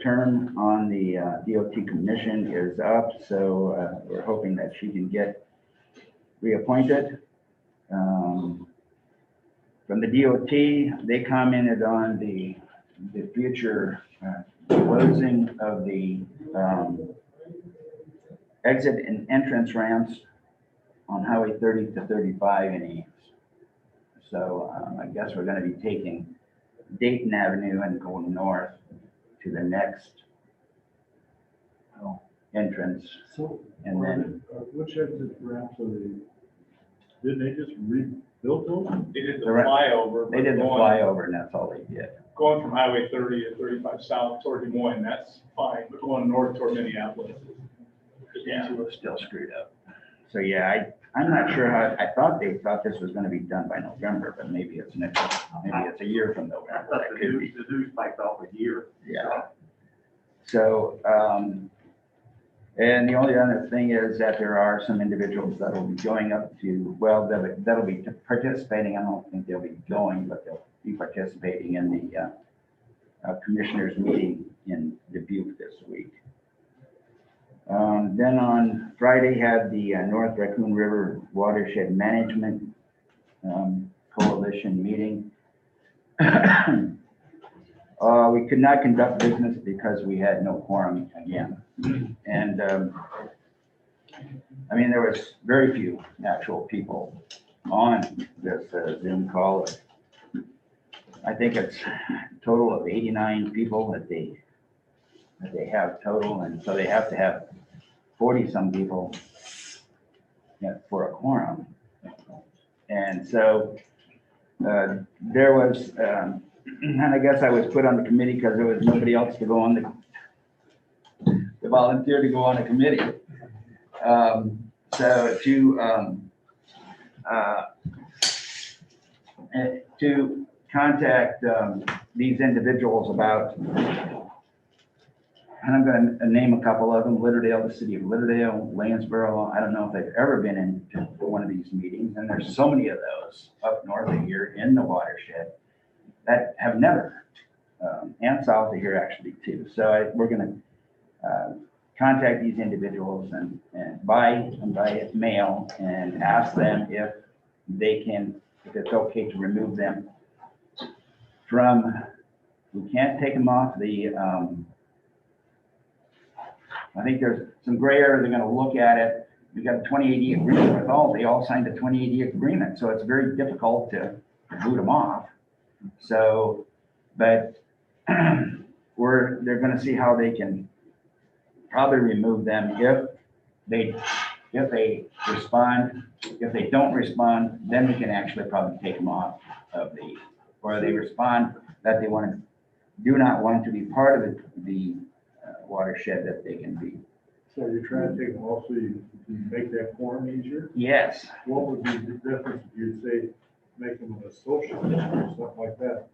term on the DOT commission is up, so we're hoping that she can get reappointed. From the DOT, they commented on the future closing of the exit and entrance ramps on Highway 30 to 35 in Ames. So I guess we're going to be taking Dayton Avenue and going north to the next entrance. So, and then which exit ramps are they? Didn't they just rebuild those? They did the The ra- flyover. they but did the going- flyover and that's all they did. Going from Highway 30 to 35 south toward Des Moines, that's fine, but going north toward Minneapolis. Yeah, it was still screwed up. So yeah, I'm not sure how, they thought this was going to be done by November, but maybe it's a year from November. That could be. The news spiked off a year. Yeah. So, and the only other thing is that there are some individuals that will be going up to, well, that'll be participating. I don't think they'll be going, but they'll be participating in the commissioners meeting in Dubuque this week. Then on Friday had the North Raccoon River Watershed Management Coalition meeting. We could not conduct business because we had no quorum again. And I mean, there was very few actual people on this Zoom call. I think it's a total of 89 people that they have total, and so they have to have 40-some people for a quorum. And so there was, and I guess I was put on the committee because there was nobody else to go on to volunteer to go on a committee. So to contact these individuals about, and I'm going to name a couple of them: Litterdale, the city of Litterdale, Lanesboro. I don't know if they've ever been into one of these meetings, and there's so many of those up north of here in the watershed that have never, and south of here actually too. So we're going to contact these individuals and by mail and ask them if it's okay to remove them from. We can't take them off the I think there's some gray area. They're gonna look at it. We got a 2080 agreement with all, they all signed a 2080 agreement, so it's very difficult to boot them off. So, but they're gonna see how they can probably remove them if they respond. If they don't respond, then we can actually probably take them off of the, or they respond that they do not want to be part of the watershed, that they can be. So you're trying to take them off so you can make that form easier? Yes, What would be the difference if you say, make them an associate or something like that?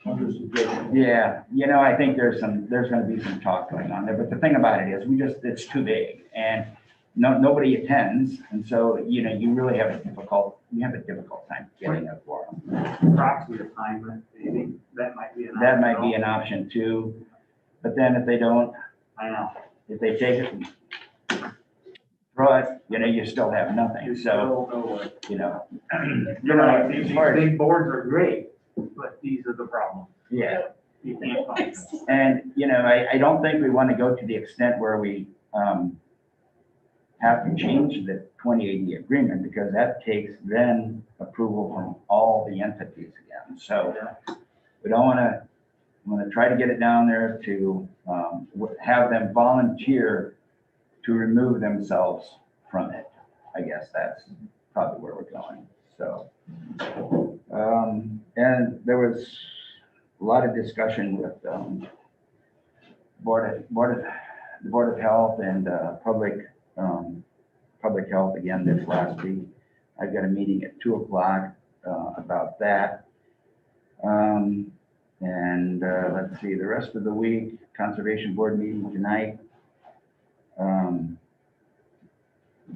I'm just suggesting. yeah, I think there's gonna be some talk going on there, but the thing about it is, it's too big, and nobody attends, and so, you really have a difficult time getting a quorum. Proxy assignment, maybe, that might be an. That might be an option too, but then if they don't, I know. if they take it and throw it, you still have nothing, so, You're right, it's these hard. big boards are great, but these are the problems. Yeah. You can't find them. And, I don't think we want to go to the extent where we have to change the 2080 agreement, because that takes then approval from all the entities again. So we don't want to try to get it down there to have them volunteer to remove themselves from it. I guess that's probably where we're going. So, and there was a lot of discussion with Board of Health and public health again this last week. I've got a meeting at 2:00 about that. And let's see, the rest of the week, Conservation Board meeting tonight. And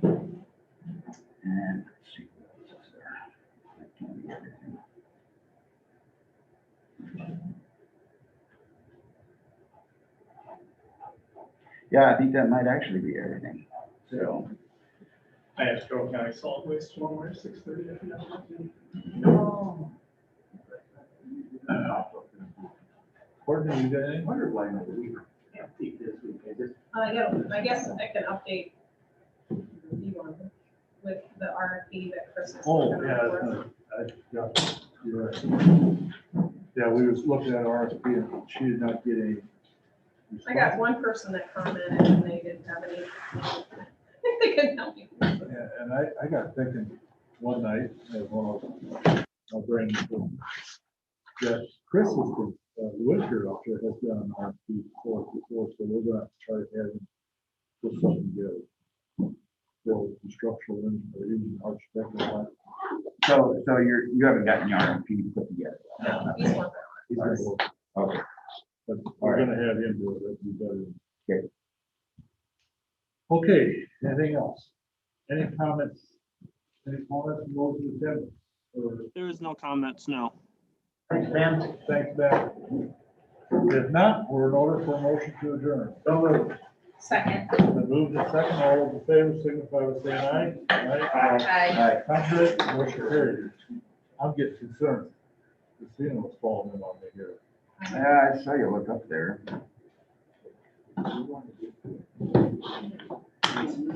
let's see what else is there. I can't read everything. Yeah, I think that might actually be everything. So, I have Carroll County Solid Waste tomorrow at 6:30. No. Courtney, you got any? Wonder why we can't see this week. I guess I can update you on with the RFP that Chris is. Oh, working on yeah, for us. you're right. Yeah, we was looking at RFP and she did not get any. I got one person that commented and they didn't have any. They couldn't help me. Yeah, and I got thinking one night, as one of my brain, that Chris is the winter up there has done an RFP before, so we're gonna try to have him put something together. For structural engineering, architect, and all that. so you haven't gotten your RFP put together. No, he's working He's gonna work. Okay. But we're gonna have him do it, that'd be better. Okay. Okay, anything else? Any comments? Any comments from those in attendance? Or There is no comments, no. Thanks, Ben. thanks, Matt. If not, we're in order for a motion to adjourn. So moved. on. Second. Been moved and second, all those in favor signify by saying aye. Aye. Hi. Contrary, motion carried. I'm getting concerned. Casino's falling in on me here. Yeah, I saw you look up there.